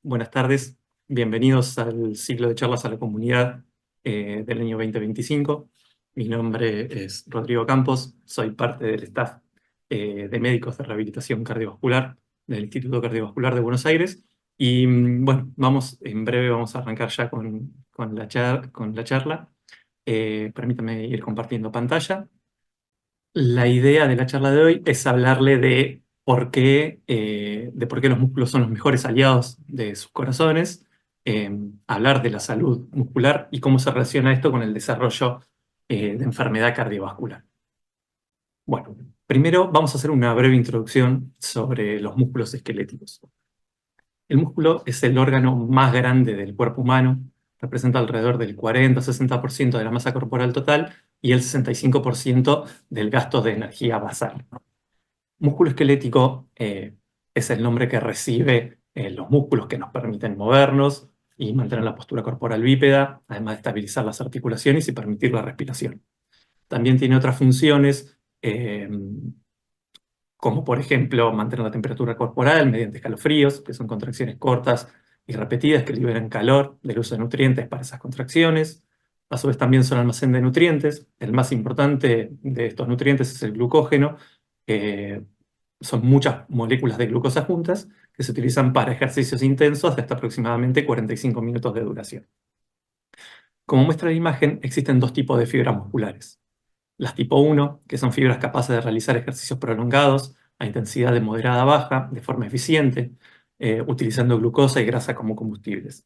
Buenas tardes. Bienvenidos al ciclo de charlas a la comunidad del año 2025. Mi nombre es Rodrigo Campos, soy parte del staff de médicos de rehabilitación cardiovascular del Instituto Cardiovascular de Buenos Aires. Y bueno, en breve vamos a arrancar ya con la charla. Permítame ir compartiendo pantalla. La idea de la charla de hoy es hablarle de por qué los músculos son los mejores aliados de sus corazones, hablar de la salud muscular y cómo se relaciona esto con el desarrollo de enfermedad cardiovascular. Bueno, primero vamos a hacer una breve introducción sobre los músculos esqueléticos. El músculo es el órgano más grande del cuerpo humano, representa alrededor del 40-60% de la masa corporal total y el 65% del gasto de energía basal. Músculo esquelético es el nombre que recibe los músculos que nos permiten movernos y mantener la postura corporal bípeda, además de estabilizar las articulaciones y permitir la respiración. También tiene otras funciones, como por ejemplo mantener la temperatura corporal mediante escalofríos, que son contracciones cortas y repetidas que liberan calor del uso de nutrientes para esas contracciones. A su vez también son almacén de nutrientes. El más importante de estos nutrientes es el glucógeno. Son muchas moléculas de glucosa juntas que se utilizan para ejercicios intensos de hasta aproximadamente 45 minutos de duración. Como muestra la imagen, existen dos tipos de fibras musculares. Las tipo 1, que son fibras capaces de realizar ejercicios prolongados a intensidad de moderada a baja, de forma eficiente, utilizando glucosa y grasa como combustibles.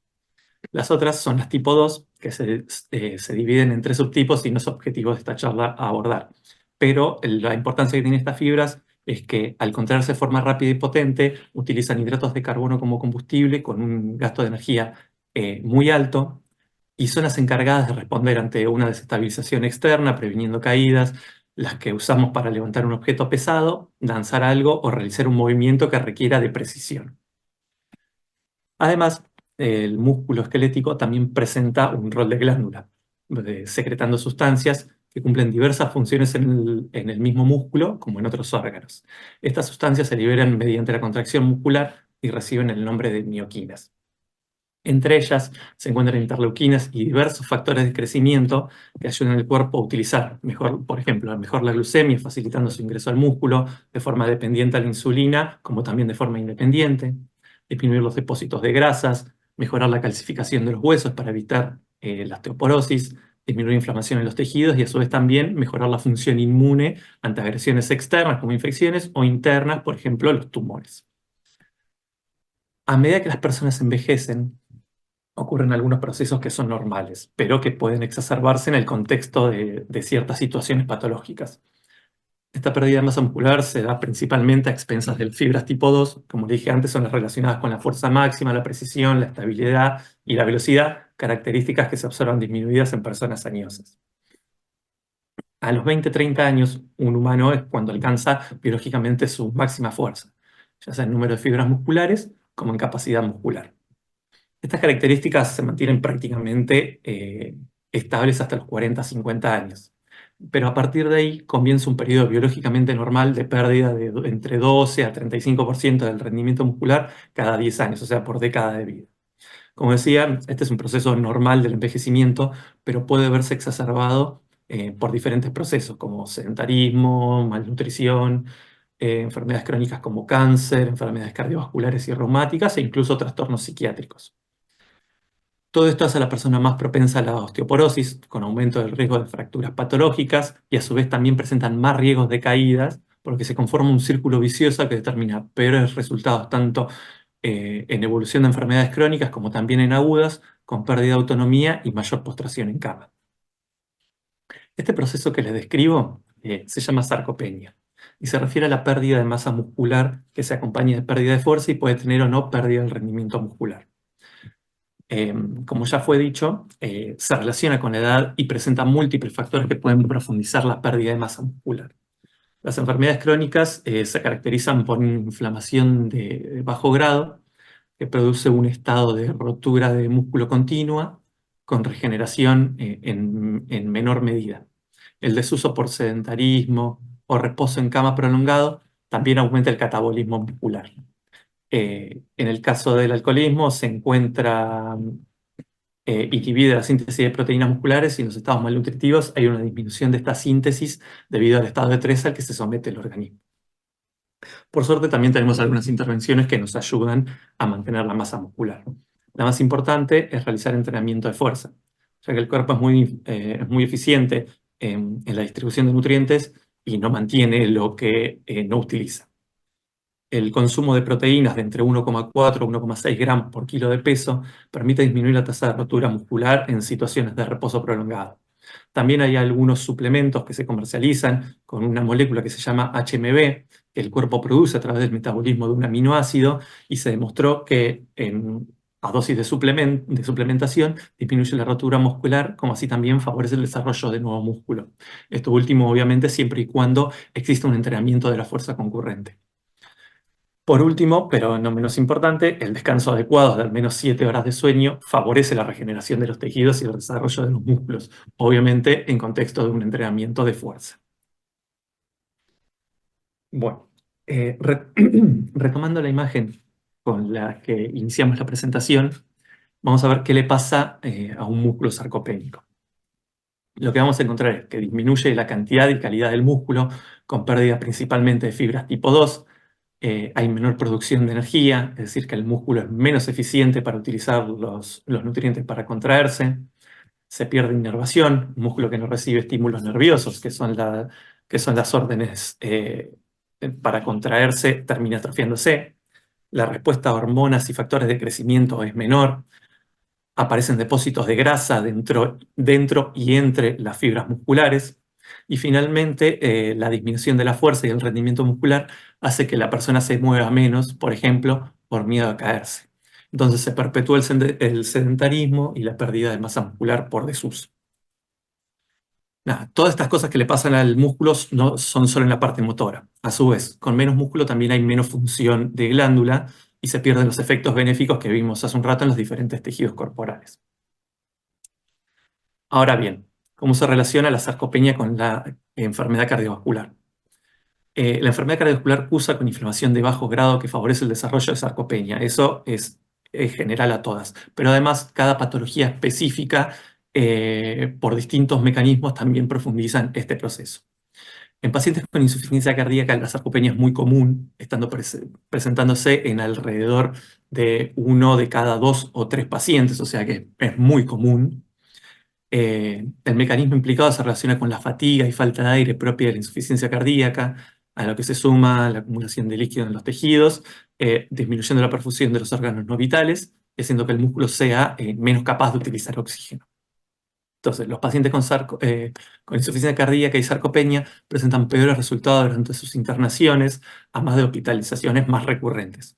Las otras son las tipo 2, que se dividen en tres subtipos y no es objetivo de esta charla a abordar. Pero la importancia que tienen estas fibras es que al contraerse de forma rápida y potente, utilizan hidratos de carbono como combustible con un gasto de energía muy alto y son las encargadas de responder ante una desestabilización externa, previniendo caídas, las que usamos para levantar un objeto pesado, danzar algo o realizar un movimiento que requiera de precisión. Además, el músculo esquelético también presenta un rol de glándula, secretando sustancias que cumplen diversas funciones en el mismo músculo como en otros órganos. Estas sustancias se liberan mediante la contracción muscular y reciben el nombre de mioquinas. Entre ellas se encuentran interleuquinas y diversos factores de crecimiento que ayudan al cuerpo a utilizar mejor, por ejemplo, mejor la glucemia, facilitando su ingreso al músculo de forma dependiente a la insulina, como también de forma independiente, disminuir los depósitos de grasas, mejorar la calcificación de los huesos para evitar la osteoporosis, disminuir inflamación en los tejidos y a su vez también mejorar la función inmune ante agresiones externas como infecciones o internas, por ejemplo, los tumores. A medida que las personas envejecen, ocurren algunos procesos que son normales, pero que pueden exacerbarse en el contexto de ciertas situaciones patológicas. Esta pérdida de masa muscular se da principalmente a expensas de fibras tipo 2, como le dije antes, son las relacionadas con la fuerza máxima, la precisión, la estabilidad y la velocidad, características que se observan disminuidas en personas añosas. A los 20-30 años, un humano es cuando alcanza biológicamente su máxima fuerza, ya sea en número de fibras musculares como en capacidad muscular. Estas características se mantienen prácticamente estables hasta los 40-50 años. Pero a partir de ahí comienza un periodo biológicamente normal de pérdida de entre 12 a 35% del rendimiento muscular cada 10 años, o sea, por década de vida. Como decía, este es un proceso normal del envejecimiento, pero puede verse exacerbado por diferentes procesos como sedentarismo, malnutrición, enfermedades crónicas como cáncer, enfermedades cardiovasculares y reumáticas e incluso trastornos psiquiátricos. Todo esto hace a la persona más propensa a la osteoporosis, con aumento del riesgo de fracturas patológicas y a su vez también presentan más riesgos de caídas, porque se conforma un círculo vicioso que determina peores resultados tanto en evolución de enfermedades crónicas como también en agudas, con pérdida de autonomía y mayor postración en cama. Este proceso que les describo se llama sarcopenia y se refiere a la pérdida de masa muscular que se acompaña de pérdida de fuerza y puede tener o no pérdida del rendimiento muscular. Como ya fue dicho, se relaciona con la edad y presenta múltiples factores que pueden profundizar la pérdida de masa muscular. Las enfermedades crónicas se caracterizan por una inflamación de bajo grado que produce un estado de rotura de músculo continua con regeneración en menor medida. El desuso por sedentarismo o reposo en cama prolongado también aumenta el catabolismo muscular. En el caso del alcoholismo se encuentra inhibida la síntesis de proteínas musculares y en los estados malnutritivos hay una disminución de esta síntesis debido al estado de estrés al que se somete el organismo. Por suerte también tenemos algunas intervenciones que nos ayudan a mantener la masa muscular. La más importante es realizar entrenamiento de fuerza, ya que el cuerpo es muy eficiente en la distribución de nutrientes y no mantiene lo que no utiliza. El consumo de proteínas de entre 1,4 y 1,6 gramos por kilo de peso permite disminuir la tasa de rotura muscular en situaciones de reposo prolongado. También hay algunos suplementos que se comercializan con una molécula que se llama HMB, que el cuerpo produce a través del metabolismo de un aminoácido, y se demostró que a dosis de suplementación disminuye la rotura muscular, como así también favorece el desarrollo de nuevo músculo. Esto último, obviamente, siempre y cuando exista un entrenamiento de la fuerza concurrente. Por último, pero no menos importante, el descanso adecuado de al menos 7 horas de sueño favorece la regeneración de los tejidos y el desarrollo de los músculos, obviamente en contexto de un entrenamiento de fuerza. Bueno, retomando la imagen con la que iniciamos la presentación, vamos a ver qué le pasa a un músculo sarcopénico. Lo que vamos a encontrar es que disminuye la cantidad y calidad del músculo con pérdida principalmente de fibras tipo 2. Hay menor producción de energía, es decir, que el músculo es menos eficiente para utilizar los nutrientes para contraerse. Se pierde inervación, un músculo que no recibe estímulos nerviosos, que son las órdenes para contraerse, termina atrofiándose. La respuesta a hormonas y factores de crecimiento es menor. Aparecen depósitos de grasa dentro y entre las fibras musculares. Y finalmente, la disminución de la fuerza y el rendimiento muscular hace que la persona se mueva menos, por ejemplo, por miedo a caerse. Entonces se perpetúa el sedentarismo y la pérdida de masa muscular por desuso. Nada, todas estas cosas que le pasan al músculo no son solo en la parte motora. A su vez, con menos músculo también hay menos función de glándula y se pierden los efectos benéficos que vimos hace un rato en los diferentes tejidos corporales. Ahora bien, ¿cómo se relaciona la sarcopenia con la enfermedad cardiovascular? La enfermedad cardiovascular cursa con inflamación de bajo grado que favorece el desarrollo de sarcopenia. Eso es general a todas. Pero además, cada patología específica, por distintos mecanismos, también profundizan este proceso. En pacientes con insuficiencia cardíaca, la sarcopenia es muy común, estando presentándose en alrededor de 1 de cada 2 o 3 pacientes, o sea que es muy común. El mecanismo implicado se relaciona con la fatiga y falta de aire propia de la insuficiencia cardíaca, a lo que se suma la acumulación de líquido en los tejidos, disminuyendo la perfusión de los órganos no vitales, haciendo que el músculo sea menos capaz de utilizar oxígeno. Entonces, los pacientes con insuficiencia cardíaca y sarcopenia presentan peores resultados durante sus internaciones, a más de hospitalizaciones más recurrentes.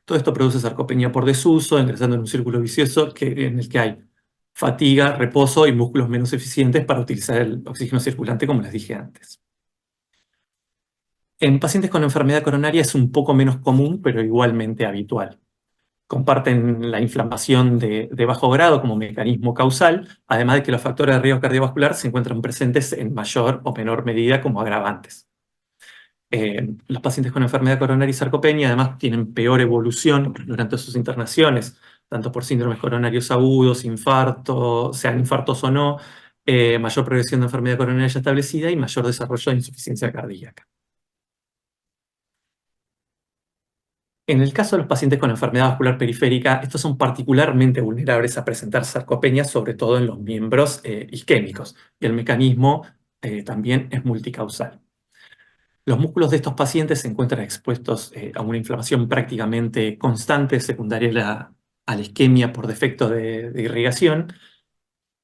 Todo esto produce sarcopenia por desuso, ingresando en un círculo vicioso en el que hay fatiga, reposo y músculos menos eficientes para utilizar el oxígeno circulante, como les dije antes. En pacientes con enfermedad coronaria es un poco menos común, pero igualmente habitual. Comparten la inflamación de bajo grado como mecanismo causal, además de que los factores de riesgo cardiovascular se encuentran presentes en mayor o menor medida como agravantes. Los pacientes con enfermedad coronaria y sarcopenia además tienen peor evolución durante sus internaciones, tanto por síndromes coronarios agudos, infarto, sean infartos o no, mayor progresión de enfermedad coronaria ya establecida y mayor desarrollo de insuficiencia cardíaca. En el caso de los pacientes con enfermedad vascular periférica, estos son particularmente vulnerables a presentar sarcopenia, sobre todo en los miembros isquémicos, y el mecanismo también es multicausal. Los músculos de estos pacientes se encuentran expuestos a una inflamación prácticamente constante, secundaria a la isquemia por defecto de irrigación,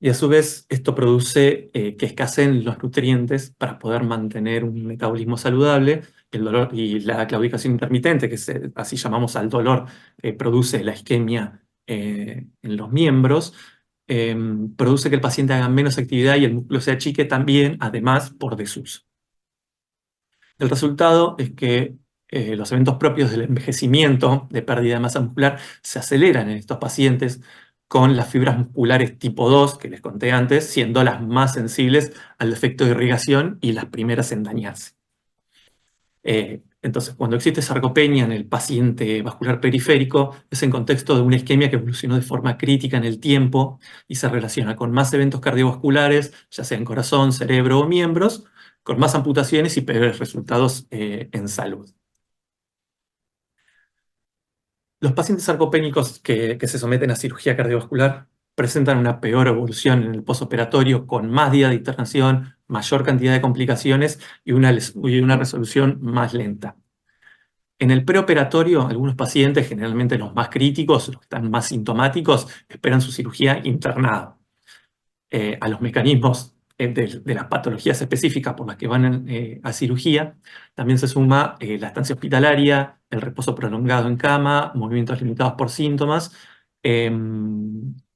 y a su vez esto produce que escaseen los nutrientes para poder mantener un metabolismo saludable. El dolor y la claudicación intermitente, que así llamamos al dolor que produce la isquemia en los miembros, produce que el paciente haga menos actividad y el músculo se achique también, además por desuso. El resultado es que los eventos propios del envejecimiento, de pérdida de masa muscular, se aceleran en estos pacientes, con las fibras musculares tipo 2, que les conté antes, siendo las más sensibles al defecto de irrigación y las primeras en dañarse. Entonces, cuando existe sarcopenia en el paciente vascular periférico, es en contexto de una isquemia que evolucionó de forma crítica en el tiempo y se relaciona con más eventos cardiovasculares, ya sea en corazón, cerebro o miembros, con más amputaciones y peores resultados en salud. Los pacientes sarcopénicos que se someten a cirugía cardiovascular presentan una peor evolución en el posoperatorio, con más días de internación, mayor cantidad de complicaciones y una resolución más lenta. En el preoperatorio, algunos pacientes, generalmente los más críticos, los que están más sintomáticos, esperan su cirugía internada. A los mecanismos de las patologías específicas por las que van a cirugía, también se suma la estancia hospitalaria, el reposo prolongado en cama, movimientos limitados por síntomas,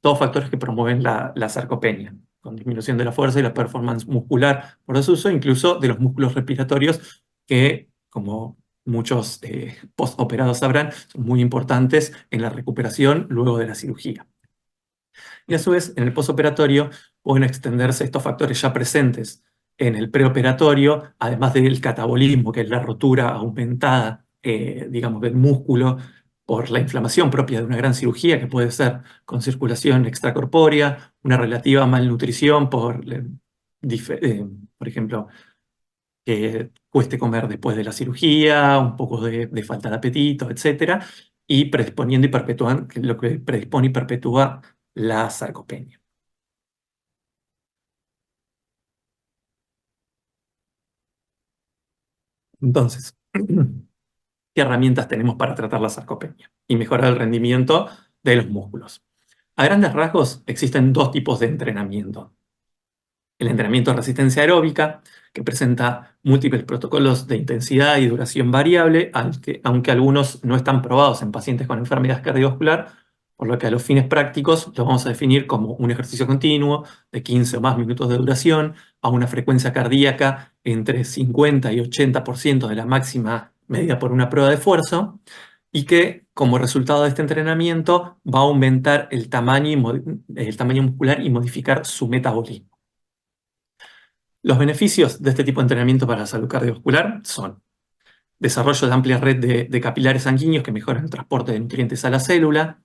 todos factores que promueven la sarcopenia, con disminución de la fuerza y la performance muscular por desuso, incluso de los músculos respiratorios que, como muchos postoperados sabrán, son muy importantes en la recuperación luego de la cirugía. Y a su vez, en el posoperatorio pueden extenderse estos factores ya presentes en el preoperatorio, además del catabolismo, que es la rotura aumentada, digamos, del músculo por la inflamación propia de una gran cirugía, que puede ser con circulación extracorpórea, una relativa malnutrición por ejemplo, que cueste comer después de la cirugía, un poco de falta de apetito, etcétera, y predisponiendo y perpetuando, lo que predispone y perpetúa la sarcopenia. Entonces, ¿qué herramientas tenemos para tratar la sarcopenia y mejorar el rendimiento de los músculos? A grandes rasgos, existen dos tipos de entrenamiento. El entrenamiento de resistencia aeróbica, que presenta múltiples protocolos de intensidad y duración variable, aunque algunos no están probados en pacientes con enfermedad cardiovascular, por lo que a los fines prácticos lo vamos a definir como un ejercicio continuo de 15 o más minutos de duración, a una frecuencia cardíaca entre 50 y 80% de la máxima medida por una prueba de esfuerzo, y que como resultado de este entrenamiento va a aumentar el tamaño muscular y modificar su metabolismo. Los beneficios de este tipo de entrenamiento para la salud cardiovascular son desarrollo de amplia red de capilares sanguíneos que mejoran el transporte de nutrientes a la célula,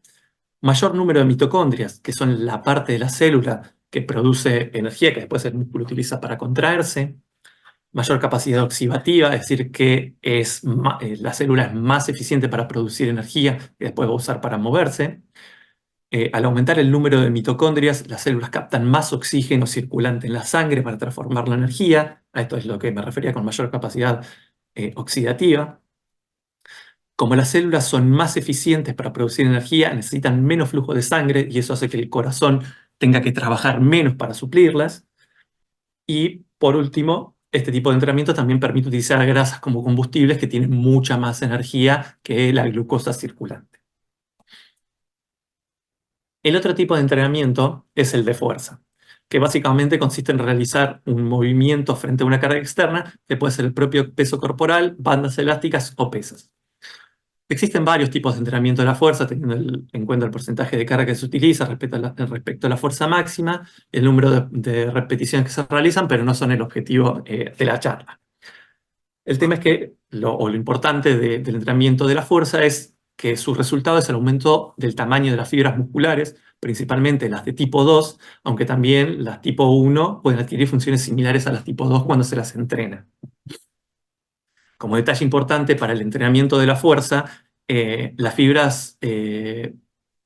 mayor número de mitocondrias, que son la parte de la célula que produce energía que después el músculo utiliza para contraerse, mayor capacidad oxidativa, es decir, que la célula es más eficiente para producir energía que después va a usar para moverse. Al aumentar el número de mitocondrias, las células captan más oxígeno circulante en la sangre para transformar la energía. A esto es lo que me refería con mayor capacidad oxidativa. Como las células son más eficientes para producir energía, necesitan menos flujo de sangre y eso hace que el corazón tenga que trabajar menos para suplirlas. Y por último, este tipo de entrenamiento también permite utilizar grasas como combustibles que tienen mucha más energía que la glucosa circulante. El otro tipo de entrenamiento es el de fuerza, que básicamente consiste en realizar un movimiento frente a una carga externa, que puede ser el propio peso corporal, bandas elásticas o pesas. Existen varios tipos de entrenamiento de la fuerza, teniendo en cuenta el porcentaje de carga que se utiliza respecto a la fuerza máxima, el número de repeticiones que se realizan, pero no son el objetivo de la charla. El tema es que lo importante del entrenamiento de la fuerza es que su resultado es el aumento del tamaño de las fibras musculares, principalmente las de tipo 2, aunque también las tipo 1 pueden adquirir funciones similares a las tipo 2 cuando se las entrena. Como detalle importante para el entrenamiento de la fuerza, las fibras de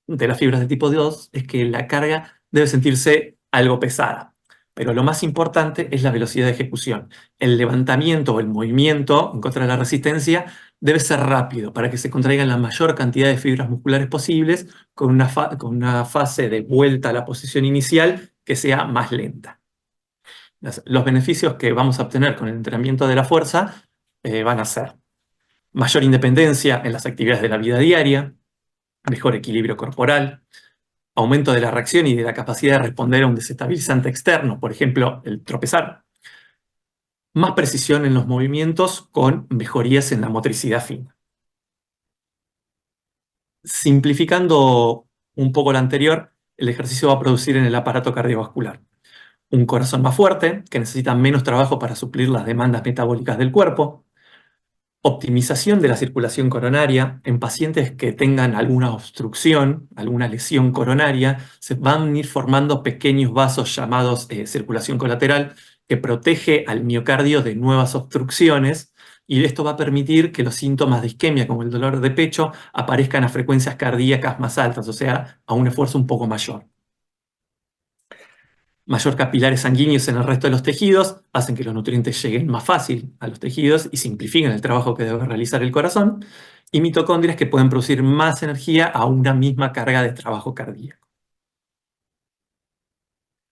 las fibras de tipo 2 es que la carga debe sentirse algo pesada. Pero lo más importante es la velocidad de ejecución. El levantamiento o el movimiento en contra de la resistencia debe ser rápido para que se contraigan la mayor cantidad de fibras musculares posibles con una fase de vuelta a la posición inicial que sea más lenta. Los beneficios que vamos a obtener con el entrenamiento de la fuerza van a ser mayor independencia en las actividades de la vida diaria, mejor equilibrio corporal, aumento de la reacción y de la capacidad de responder a un desestabilizante externo, por ejemplo, el tropezar, más precisión en los movimientos con mejorías en la motricidad fina. Simplificando un poco lo anterior, el ejercicio va a producir en el aparato cardiovascular un corazón más fuerte, que necesita menos trabajo para suplir las demandas metabólicas del cuerpo, Optimización de la circulación coronaria. En pacientes que tengan alguna obstrucción, alguna lesión coronaria, se van a ir formando pequeños vasos llamados circulación colateral que protege al miocardio de nuevas obstrucciones, y esto va a permitir que los síntomas de isquemia, como el dolor de pecho, aparezcan a frecuencias cardíacas más altas, o sea, a un esfuerzo un poco mayor. Mayor capilares sanguíneos en el resto de los tejidos hacen que los nutrientes lleguen más fácil a los tejidos y simplifiquen el trabajo que debe realizar el corazón, y mitocondrias que pueden producir más energía a una misma carga de trabajo cardíaco.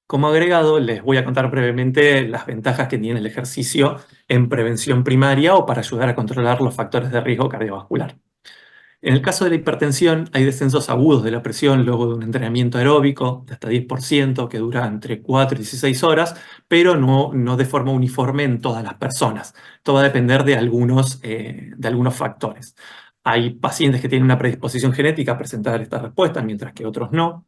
Como agregado, les voy a contar brevemente las ventajas que tiene el ejercicio en prevención primaria o para ayudar a controlar los factores de riesgo cardiovascular. En el caso de la hipertensión, hay descensos agudos de la presión luego de un entrenamiento aeróbico de hasta 10% que dura entre 4 y 16 horas, pero no de forma uniforme en todas las personas. Esto va a depender de algunos factores. Hay pacientes que tienen una predisposición genética a presentar esta respuesta, mientras que otros no.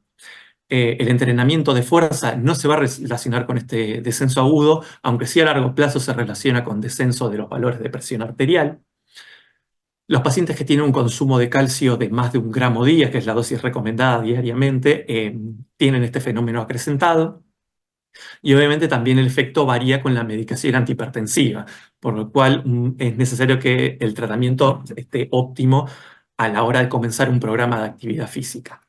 El entrenamiento de fuerza no se va a relacionar con este descenso agudo, aunque sí a largo plazo se relaciona con descenso de los valores de presión arterial. Los pacientes que tienen un consumo de calcio de más de 1 gramo día, que es la dosis recomendada diariamente, tienen este fenómeno acrecentado. Y obviamente también el efecto varía con la medicación antihipertensiva, por lo cual es necesario que el tratamiento esté óptimo a la hora de comenzar un programa de actividad física.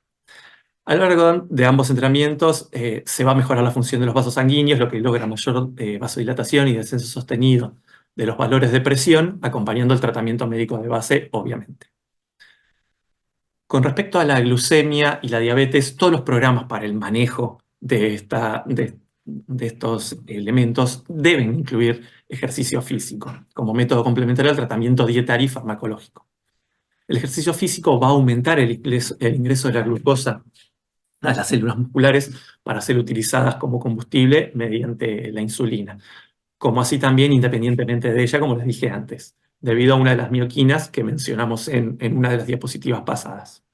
A lo largo de ambos entrenamientos se va a mejorar la función de los vasos sanguíneos, lo que logra mayor vasodilatación y descenso sostenido de los valores de presión, acompañando el tratamiento médico de base, obviamente. Con respecto a la glucemia y la diabetes, todos los programas para el manejo de estos elementos deben incluir ejercicio físico como método complementario al tratamiento dietario y farmacológico. El ejercicio físico va a aumentar el ingreso de la glucosa a las células musculares para ser utilizadas como combustible mediante la insulina, como así también independientemente de ella, como les dije antes, debido a una de las mioquinas que mencionamos en una de las diapositivas pasadas.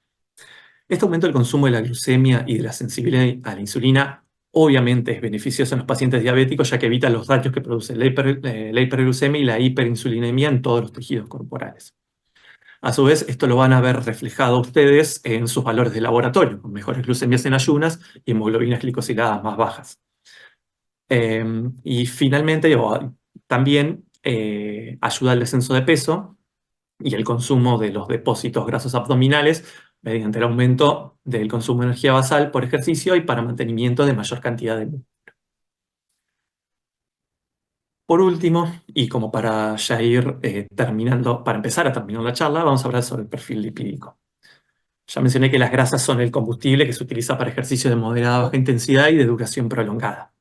Este aumento del consumo de la glucemia y de la sensibilidad a la insulina obviamente es beneficioso en los pacientes diabéticos, ya que evita los daños que produce la hiperglucemia y la hiperinsulinemia en todos los tejidos corporales. A su vez, esto lo van a ver reflejado ustedes en sus valores de laboratorio, con mejores glucemias en ayunas y hemoglobinas glicosiladas más bajas. Y finalmente, también ayuda al descenso de peso y el consumo de los depósitos grasos abdominales mediante el aumento del consumo de energía basal por ejercicio y para mantenimiento de mayor cantidad de músculo. Por último, y como para ya ir terminando, para empezar a terminar la charla, vamos a hablar sobre el perfil lipídico. Ya mencioné que las grasas son el combustible que se utiliza para ejercicios de moderada a baja intensidad y de duración prolongada.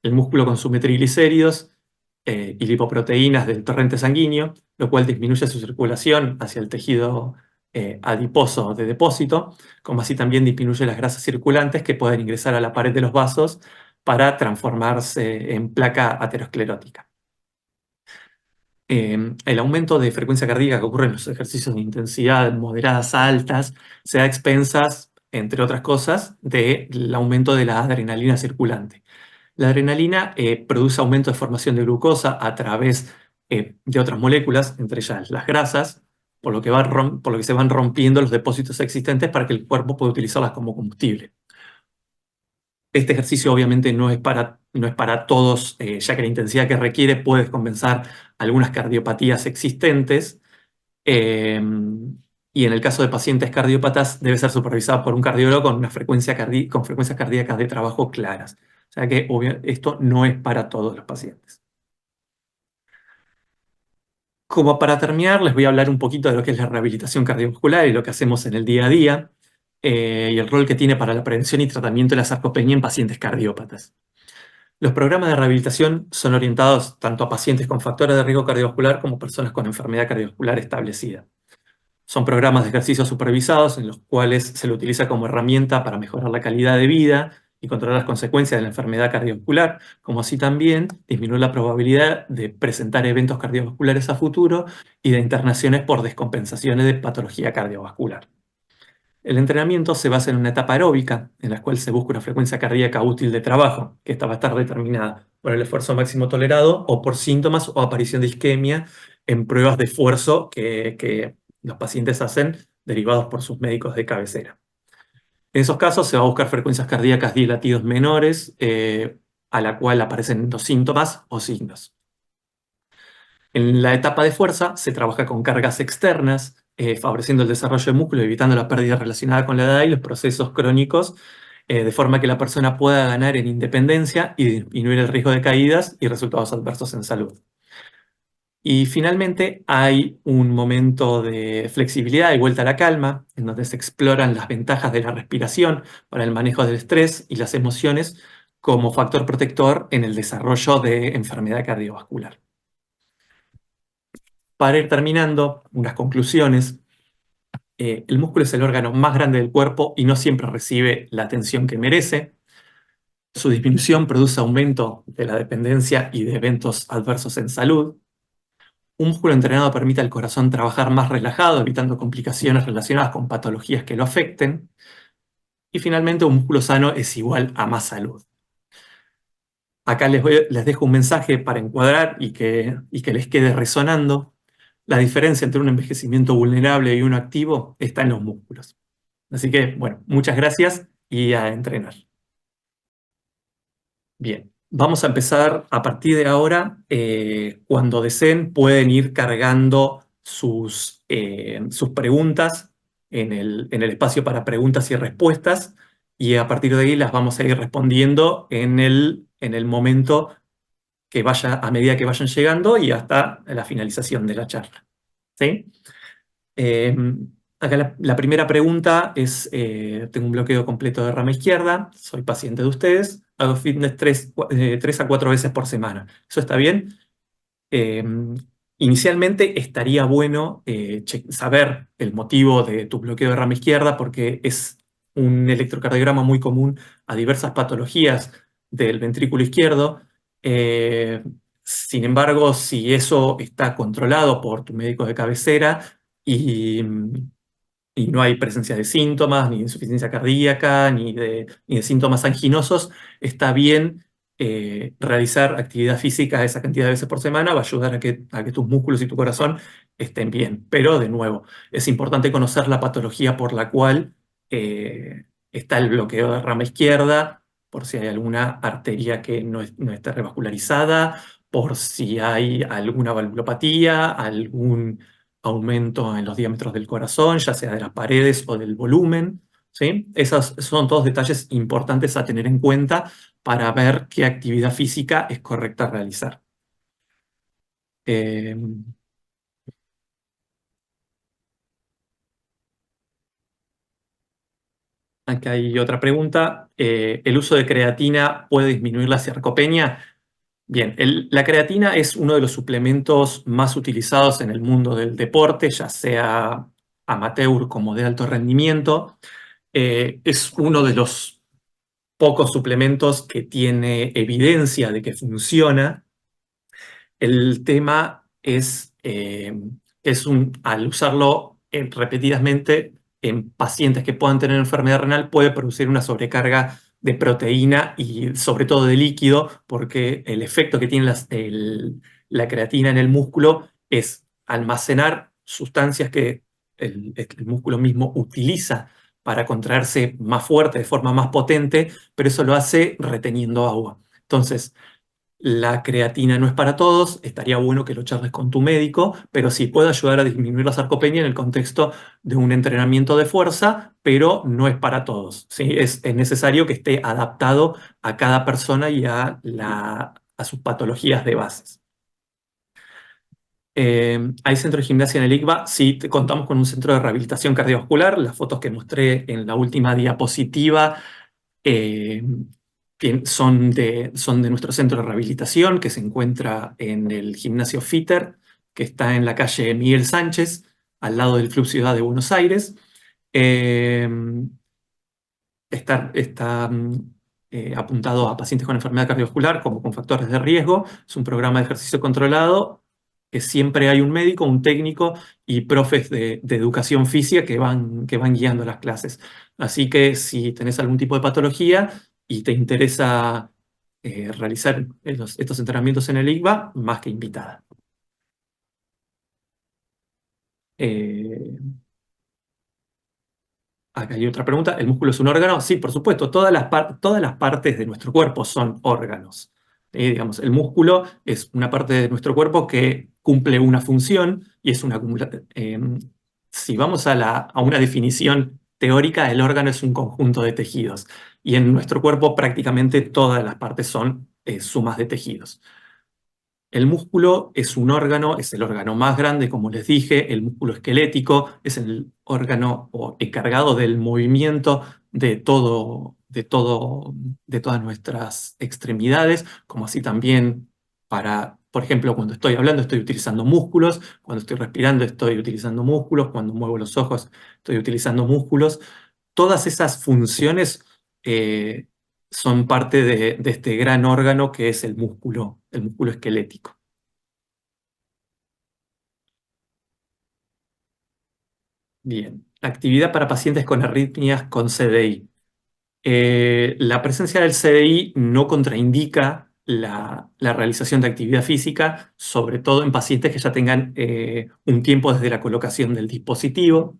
El músculo consume triglicéridos y lipoproteínas del torrente sanguíneo, lo cual disminuye su circulación hacia el tejido adiposo de depósito, como así también disminuye las grasas circulantes que pueden ingresar a la pared de los vasos para transformarse en placa aterosclerótica. El aumento de frecuencia cardíaca que ocurre en los ejercicios de intensidad moderadas a altas se da a expensas, entre otras cosas, del aumento de la adrenalina circulante. La adrenalina produce aumento de formación de glucosa a través de otras moléculas, entre ellas las grasas, por lo que se van rompiendo los depósitos existentes para que el cuerpo pueda utilizarlas como combustible. Este ejercicio obviamente no es para todos, ya que la intensidad que requiere puede compensar algunas cardiopatías existentes, y en el caso de pacientes cardiópatas debe ser supervisado por un cardiólogo con frecuencias cardíacas de trabajo claras. O sea que esto no es para todos los pacientes. Como para terminar, les voy a hablar un poquito de lo que es la rehabilitación cardiovascular y lo que hacemos en el día a día, y el rol que tiene para la prevención y tratamiento de la sarcopenia en pacientes cardiópatas. Los programas de rehabilitación son orientados tanto a pacientes con factores de riesgo cardiovascular como personas con enfermedad cardiovascular establecida. Son programas de ejercicios supervisados en los cuales se lo utiliza como herramienta para mejorar la calidad de vida y controlar las consecuencias de la enfermedad cardiovascular, como así también disminuir la probabilidad de presentar eventos cardiovasculares a futuro y de internaciones por descompensaciones de patología cardiovascular. El entrenamiento se basa en una etapa aeróbica, en la cual se busca una frecuencia cardíaca útil de trabajo, que esta va a estar determinada por el esfuerzo máximo tolerado o por síntomas o aparición de isquemia en pruebas de esfuerzo que los pacientes hacen derivados por sus médicos de cabecera. En esos casos se va a buscar frecuencias cardíacas 10 latidos menores, a la cual aparecen los síntomas o signos. En la etapa de fuerza se trabaja con cargas externas, favoreciendo el desarrollo de músculo, evitando la pérdida relacionada con la edad y los procesos crónicos, de forma que la persona pueda ganar en independencia y disminuir el riesgo de caídas y resultados adversos en salud. Y finalmente hay un momento de flexibilidad y vuelta a la calma, en donde se exploran las ventajas de la respiración para el manejo del estrés y las emociones como factor protector en el desarrollo de enfermedad cardiovascular. Para ir terminando, unas conclusiones. El músculo es el órgano más grande del cuerpo y no siempre recibe la atención que merece. Su disminución produce aumento de la dependencia y de eventos adversos en salud. Un músculo entrenado permite al corazón trabajar más relajado, evitando complicaciones relacionadas con patologías que lo afecten. Y finalmente, un músculo sano es igual a más salud. Acá les dejo un mensaje para encuadrar y que les quede resonando. La diferencia entre un envejecimiento vulnerable y uno activo está en los músculos. Así que, bueno, muchas gracias y a entrenar. Bien, vamos a empezar a partir de ahora. Cuando deseen, pueden ir cargando sus preguntas en el espacio para preguntas y respuestas, y a partir de ahí las vamos a ir respondiendo en el momento que vaya, a medida que vayan llegando y hasta la finalización de la charla. ¿Sí? Eh, Acá la primera pregunta es, tengo un bloqueo completo de rama izquierda, soy paciente de ustedes, hago fitness 3 a 4 veces por semana. ¿Eso está bien? Eh, Inicialmente estaría bueno saber el motivo de tu bloqueo de rama izquierda, porque es un electrocardiograma muy común a diversas patologías del ventrículo izquierdo. Eh, Sin embargo, si eso está controlado por tu médico de cabecera y, y no hay presencia de síntomas, ni de insuficiencia cardíaca, ni de síntomas anginosos, está bien realizar actividad física esa cantidad de veces por semana, va a ayudar a que tus músculos y tu corazón estén bien. Pero, de nuevo, es importante conocer la patología por la cual está el bloqueo de rama izquierda, por si hay alguna arteria que no esté revascularizada, por si hay alguna valvulopatía, algún aumento en los diámetros del corazón, ya sea de las paredes o del volumen, ¿sí? Esos son todos detalles importantes a tener en cuenta para ver qué actividad física es correcta realizar. Eh, Acá hay otra pregunta. ¿El uso de creatina puede disminuir la sarcopenia? Bien, la creatina es uno de los suplementos más utilizados en el mundo del deporte, ya sea amateur como de alto rendimiento. Es uno de los pocos suplementos que tiene evidencia de que funciona. El tema al usarlo repetidamente en pacientes que puedan tener enfermedad renal, puede producir una sobrecarga de proteína y sobre todo de líquido, porque el efecto que tiene la creatina en el músculo es almacenar sustancias que el músculo mismo utiliza para contraerse más fuerte, de forma más potente, pero eso lo hace reteniendo agua. Entonces, la creatina no es para todos, estaría bueno que lo charles con tu médico, pero sí puede ayudar a disminuir la sarcopenia en el contexto de un entrenamiento de fuerza, pero no es para todos, ¿sí? Es necesario que esté adaptado a cada persona y a sus patologías de bases. ¿Hay centro de gimnasia en el ICBA? Sí, contamos con un centro de rehabilitación cardiovascular. Las fotos que mostré en la última diapositiva eh, son de nuestro centro de rehabilitación, que se encuentra en el gimnasio FITER, que está en la calle Miguel Sánchez, al lado del Club Ciudad de Buenos Aires. Eh, está apuntado a pacientes con enfermedad cardiovascular como con factores de riesgo. Es un programa de ejercicio controlado que siempre hay un médico, un técnico y profes de educación física que van guiando las clases. Así que si tenés algún tipo de patología y te interesa realizar estos entrenamientos en el ICBA, más que invitada. Eh, Acá hay otra pregunta. ¿El músculo es un órgano? Sí, por supuesto. Todas las partes de nuestro cuerpo son órganos. Digamos, el músculo es una parte de nuestro cuerpo que cumple una función y es una si vamos a una definición teórica, el órgano es un conjunto de tejidos. Y en nuestro cuerpo prácticamente todas las partes son sumas de tejidos. El músculo es un órgano, es el órgano más grande, como les dije, el músculo esquelético es el órgano encargado del movimiento de todas nuestras extremidades, como así también por ejemplo, cuando estoy hablando estoy utilizando músculos, cuando estoy respirando estoy utilizando músculos, cuando muevo los ojos estoy utilizando músculos. Todas esas funciones eh, son parte de este gran órgano que es el músculo esquelético. Bien, actividad para pacientes con arritmias con CDI. La presencia del CDI no contraindica la realización de actividad física, sobre todo en pacientes que ya tengan un tiempo desde la colocación del dispositivo.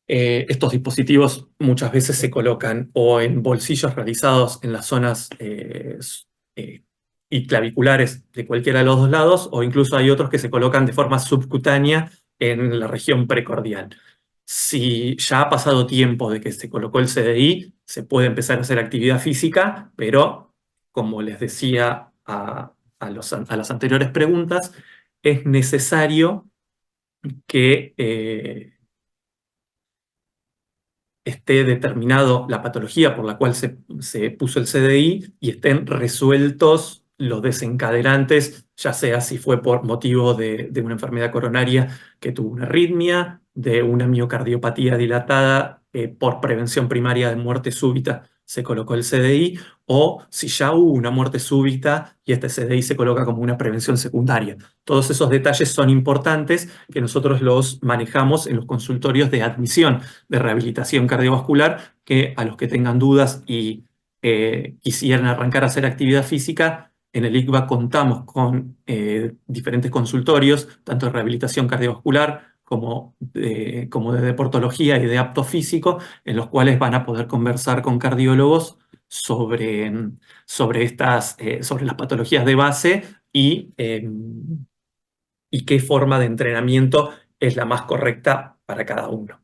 Estos dispositivos muchas veces se colocan o en bolsillos realizados en las zonas eh, y claviculares de cualquiera de los dos lados, o incluso hay otros que se colocan de forma subcutánea en la región precordial. Si ya ha pasado tiempo de que se colocó el CDI, se puede empezar a hacer actividad física, pero como les decía a las anteriores preguntas, es necesario que esté determinado la patología por la cual se puso el CDI y estén resueltos los desencadenantes, ya sea si fue por motivo de una enfermedad coronaria que tuvo una arritmia, de una miocardiopatía dilatada, por prevención primaria de muerte súbita se colocó el CDI, o si ya hubo una muerte súbita y este CDI se coloca como una prevención secundaria. Todos esos detalles son importantes que nosotros los manejamos en los consultorios de admisión de rehabilitación cardiovascular, que a los que tengan dudas y quisieran arrancar a hacer actividad física, en el ICVA contamos con diferentes consultorios, tanto de rehabilitación cardiovascular como de deportología y de apto físico, en los cuales van a poder conversar con cardiólogos sobre las patologías de base y qué forma de entrenamiento es la más correcta para cada uno.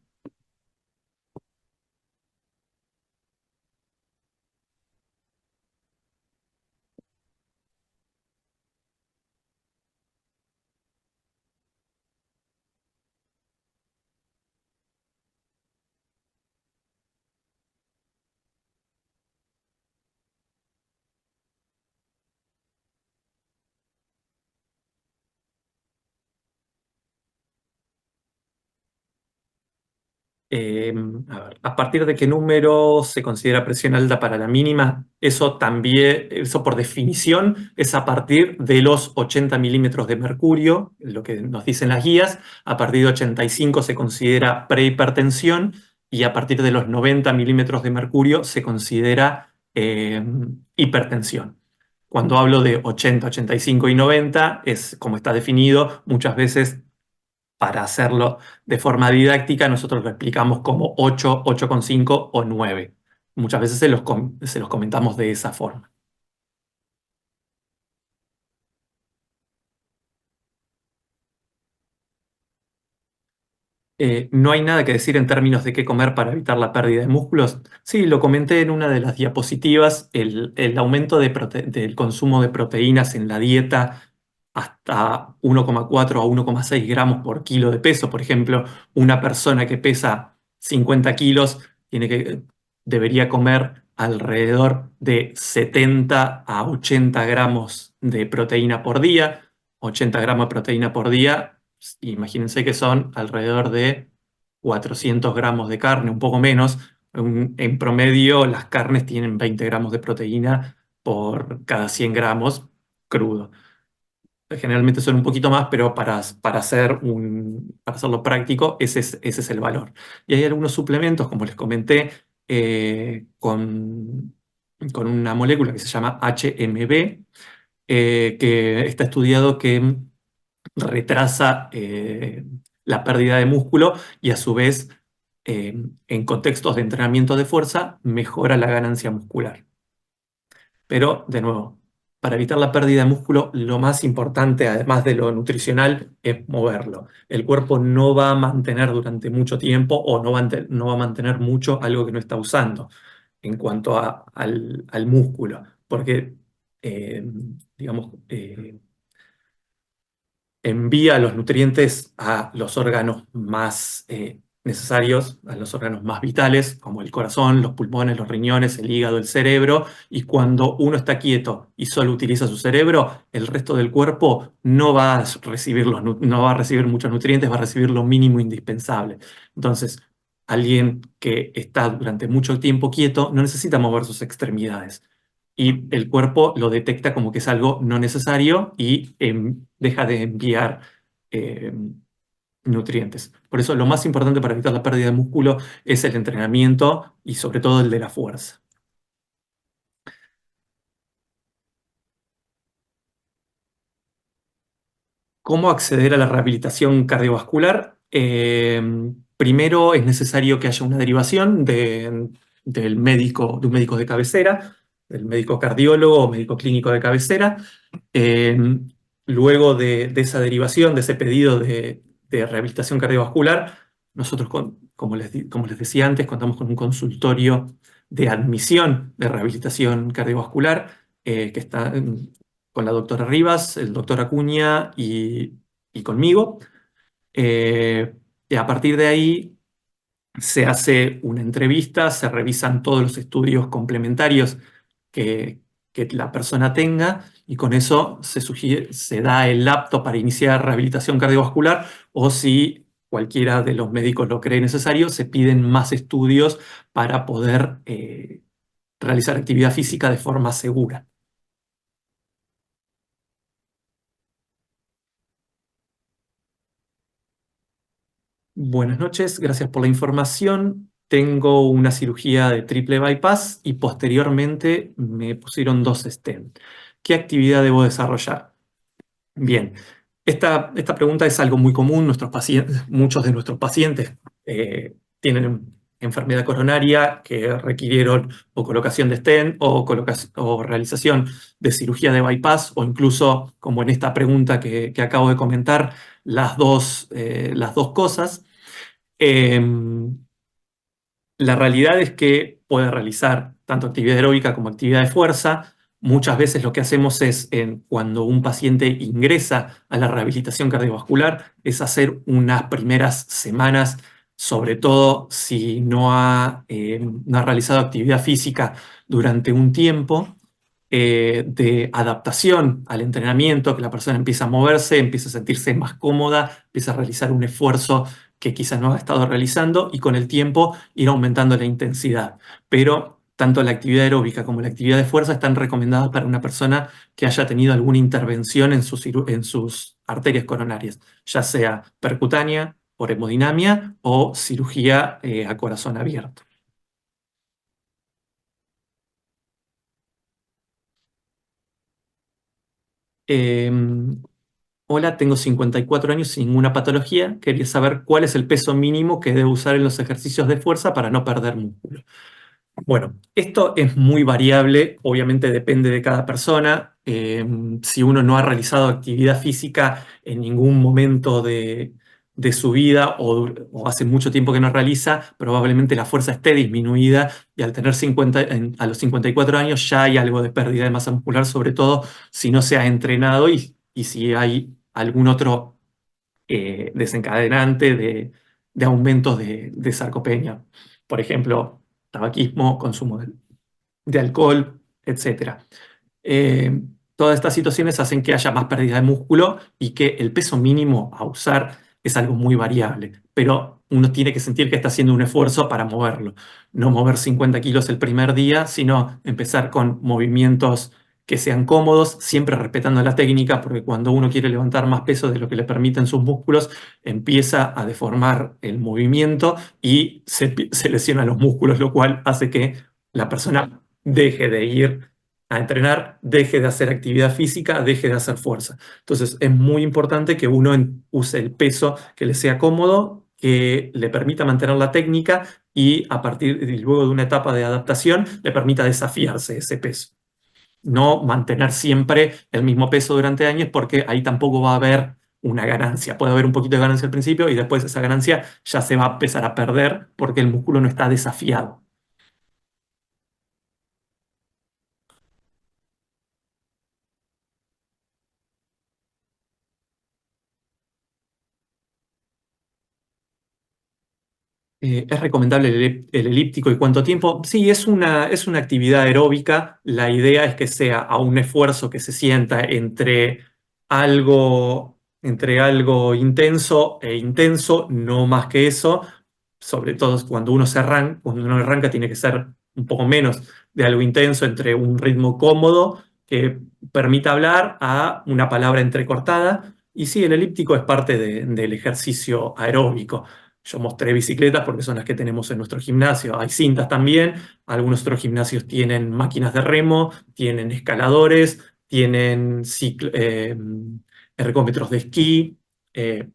Eh, a partir de qué número se considera presión alta para la mínima, eso también, eso por definición es a partir de los 80 milímetros de mercurio, lo que nos dicen las guías. A partir de 85 se considera prehipertensión y a partir de los 90 milímetros de mercurio se considera hipertensión. Cuando hablo de 80, 85 y 90, es como está definido, muchas veces para hacerlo de forma didáctica, nosotros lo explicamos como 8, 8,5 o 9. Muchas veces se los comentamos de esa forma. No hay nada que decir en términos de qué comer para evitar la pérdida de músculos. Sí, lo comenté en una de las diapositivas, el aumento del consumo de proteínas en la dieta hasta 1,4 a 1,6 gramos por kilo de peso. Por ejemplo, una persona que pesa 50 kilos debería comer alrededor de 70 a 80 gramos de proteína por día. 80 gramos de proteína por día, imagínense que son alrededor de 400 gramos de carne, un poco menos. En promedio, las carnes tienen 20 gramos de proteína por cada 100 gramos crudo. Generalmente son un poquito más, pero para hacerlo práctico, ese es el valor. Y hay algunos suplementos, como les comenté, con una molécula que se llama HMB, que está estudiado que retrasa la pérdida de músculo y a su vez, en contextos de entrenamiento de fuerza, mejora la ganancia muscular. Pero, de nuevo, para evitar la pérdida de músculo, lo más importante, además de lo nutricional, es moverlo. El cuerpo no va a mantener durante mucho tiempo o no va a mantener mucho algo que no está usando en cuanto al músculo, porque, eh, digamos, envía los nutrientes a los órganos más necesarios, a los órganos más vitales, como el corazón, los pulmones, los riñones, el hígado, el cerebro, y cuando uno está quieto y solo utiliza su cerebro, el resto del cuerpo no va a recibir, no va a recibir muchos nutrientes, va a recibir lo mínimo indispensable. Entonces, alguien que está durante mucho tiempo quieto no necesita mover sus extremidades y el cuerpo lo detecta como que es algo no necesario y deja de enviar eh, nutrientes. Por eso lo más importante para evitar la pérdida de músculo es el entrenamiento y sobre todo el de la fuerza. ¿Cómo acceder a la rehabilitación cardiovascular? Primero es necesario que haya una derivación de un médico de cabecera, del médico cardiólogo o médico clínico de cabecera. Eh, Luego de esa derivación, de ese pedido de rehabilitación cardiovascular, nosotros, como les decía antes, contamos con un consultorio de admisión de rehabilitación cardiovascular que está con la doctora Rivas, el doctor Acuña y conmigo. Eh, y a partir de ahí se hace una entrevista, se revisan todos los estudios complementarios que, que la persona tenga y con eso se da el apto para iniciar rehabilitación cardiovascular o si cualquiera de los médicos lo cree necesario, se piden más estudios para poder realizar actividad física de forma segura. Buenas noches, gracias por la información. Tengo una cirugía de triple bypass y posteriormente me pusieron dos stent. ¿Qué actividad debo desarrollar? Bien, esta pregunta es algo muy común. Muchos de nuestros pacientes tienen enfermedad coronaria que requirieron o colocación de stent o realización de cirugía de bypass o incluso, como en esta pregunta que acabo de comentar, las dos cosas. Em, la realidad es que puede realizar tanto actividad aeróbica como actividad de fuerza. Muchas veces lo que hacemos es, cuando un paciente ingresa a la rehabilitación cardiovascular, es hacer unas primeras semanas, sobre todo si no ha realizado actividad física durante un tiempo, de adaptación al entrenamiento, que la persona empieza a moverse, empieza a sentirse más cómoda, empieza a realizar un esfuerzo que quizás no ha estado realizando y con el tiempo ir aumentando la intensidad. Pero tanto la actividad aeróbica como la actividad de fuerza están recomendadas para una persona que haya tenido alguna intervención en sus arterias coronarias, ya sea percutánea, por hemodinamia o cirugía a corazón abierto. Em, Hola, tengo 54 años sin ninguna patología. Quería saber cuál es el peso mínimo que debo usar en los ejercicios de fuerza para no perder músculo. Bueno, esto es muy variable, obviamente depende de cada persona. Si uno no ha realizado actividad física en ningún momento de su vida o hace mucho tiempo que no realiza, probablemente la fuerza esté disminuida y al tener a los 54 años ya hay algo de pérdida de masa muscular, sobre todo si no se ha entrenado y si hay algún otro desencadenante de aumentos de sarcopenia. Por ejemplo, tabaquismo, consumo de alcohol, etcétera. Eh, Todas estas situaciones hacen que haya más pérdida de músculo y que el peso mínimo a usar es algo muy variable, pero uno tiene que sentir que está haciendo un esfuerzo para moverlo. No mover 50 kilos el primer día, sino empezar con movimientos que sean cómodos, siempre respetando la técnica, porque cuando uno quiere levantar más peso de lo que le permiten sus músculos, empieza a deformar el movimiento y se lesiona los músculos, lo cual hace que la persona deje de ir a entrenar, deje de hacer actividad física, deje de hacer fuerza. Entonces es muy importante que uno use el peso que le sea cómodo, que le permita mantener la técnica y a partir y luego de una etapa de adaptación le permita desafiarse ese peso. No mantener siempre el mismo peso durante años porque ahí tampoco va a haber una ganancia. Puede haber un poquito de ganancia al principio y después esa ganancia ya se va a empezar a perder porque el músculo no está desafiado. ¿Es recomendable el elíptico y cuánto tiempo? Sí, es una actividad aeróbica. La idea es que sea a un esfuerzo que se sienta entre algo intenso e intenso, no más que eso. Sobre todo cuando uno arranca tiene que ser un poco menos de algo intenso, entre un ritmo cómodo que permita hablar a una palabra entrecortada. Y sí, el elíptico es parte del ejercicio aeróbico. Yo mostré bicicletas porque son las que tenemos en nuestro gimnasio. Hay cintas también. Algunos otros gimnasios tienen máquinas de remo, tienen escaladores, tienen ergómetros de esquí. eh,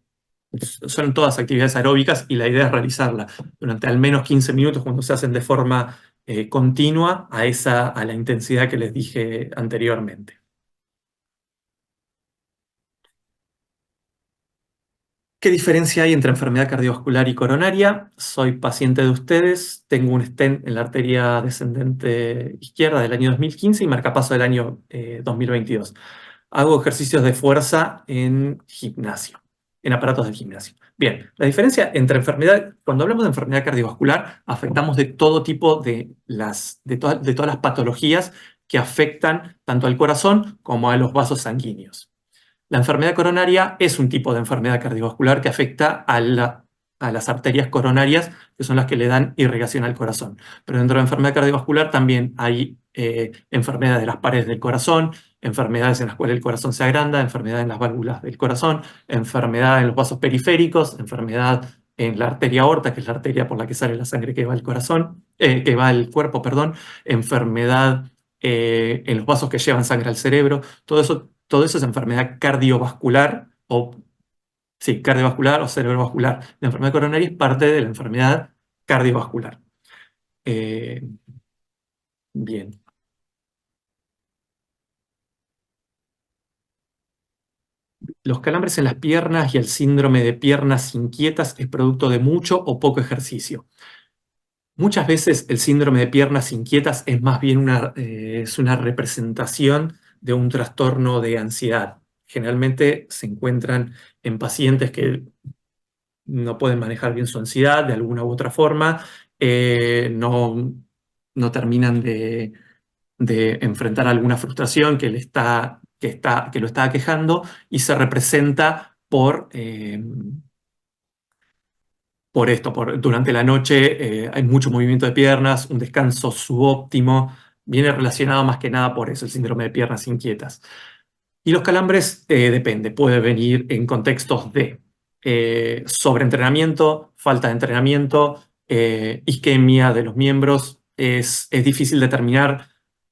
Son todas actividades aeróbicas y la idea es realizarla durante al menos 15 minutos cuando se hacen de forma continua a la intensidad que les dije anteriormente. ¿Qué diferencia hay entre enfermedad cardiovascular y coronaria? Soy paciente de ustedes, tengo un stent en la arteria descendente izquierda del año 2015 y marcapaso del año 2022. Hago ejercicios de fuerza en gimnasio, en aparatos del gimnasio. Bien, la diferencia entre cuando hablamos de enfermedad cardiovascular, afectamos de todo tipo de todas las patologías que afectan tanto al corazón como a los vasos sanguíneos. La enfermedad coronaria es un tipo de enfermedad cardiovascular que afecta a las arterias coronarias, que son las que le dan irrigación al corazón. Pero dentro de la enfermedad cardiovascular también hay enfermedades de las paredes del corazón, enfermedades en las cuales el corazón se agranda, enfermedad en las válvulas del corazón, enfermedad en los vasos periféricos, enfermedad en la arteria aorta, que es la arteria por la que sale la sangre que va al corazón, que va al cuerpo, perdón, enfermedad en los vasos que llevan sangre al cerebro. Todo eso es enfermedad cardiovascular o, sí, cardiovascular o cerebrovascular. La enfermedad coronaria es parte de la enfermedad cardiovascular. Eh, bien. Los calambres en las piernas y el síndrome de piernas inquietas es producto de mucho o poco ejercicio. Muchas veces el síndrome de piernas inquietas es más bien es una representación de un trastorno de ansiedad. Generalmente se encuentran en pacientes que no pueden manejar bien su ansiedad de alguna u otra forma, no terminan de enfrentar alguna frustración que lo está aquejando y se representa por esto, durante la noche hay mucho movimiento de piernas, un descanso subóptimo, viene relacionado más que nada por eso, el síndrome de piernas inquietas. Y los calambres depende, puede venir en contextos de sobreentrenamiento, falta de entrenamiento, isquemia de los miembros. Es difícil determinar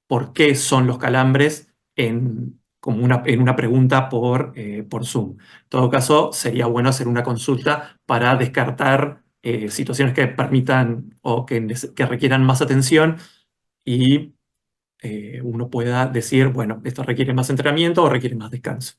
por qué son los calambres en una pregunta por Zoom. En todo caso, sería bueno hacer una consulta para descartar situaciones que permitan o que requieran más atención y uno pueda decir, bueno, esto requiere más entrenamiento o requiere más descanso.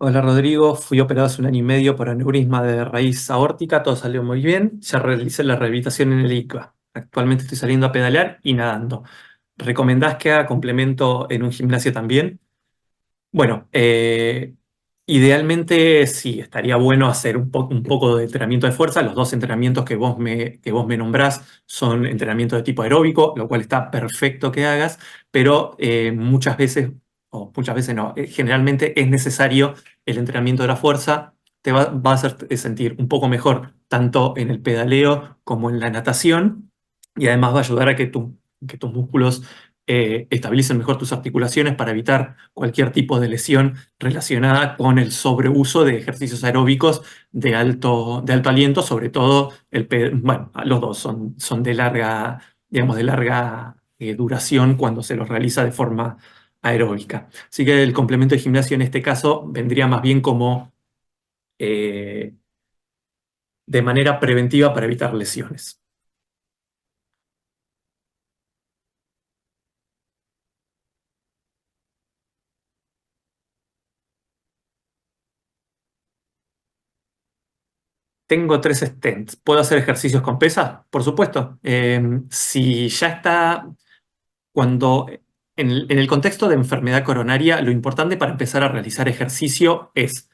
Hola Rodrigo, fui operado hace un año y medio por aneurisma de raíz aórtica, todo salió muy bien, ya realicé la rehabilitación en el ICVA. Actualmente estoy saliendo a pedalear y nadando. ¿Recomendás que haga complemento en un gimnasio también? Bueno, idealmente sí, estaría bueno hacer un poco de entrenamiento de fuerza. Los dos entrenamientos que vos me nombrás son entrenamientos de tipo aeróbico, lo cual está perfecto que hagas, pero muchas veces, o muchas veces no, generalmente es necesario el entrenamiento de la fuerza. Te va a hacer sentir un poco mejor tanto en el pedaleo como en la natación, y además va a ayudar a que tus músculos estabilicen mejor tus articulaciones para evitar cualquier tipo de lesión relacionada con el sobreuso de ejercicios aeróbicos de alto aliento, sobre todo bueno, los dos son de larga, digamos, de larga duración cuando se los realiza de forma aeróbica. Así que el complemento de gimnasio en este caso vendría más bien como eh, de manera preventiva para evitar lesiones. Tengo 3 stents. ¿Puedo hacer ejercicios con pesas? Por supuesto. Si ya está, cuando en el contexto de enfermedad coronaria, lo importante para empezar a realizar ejercicio es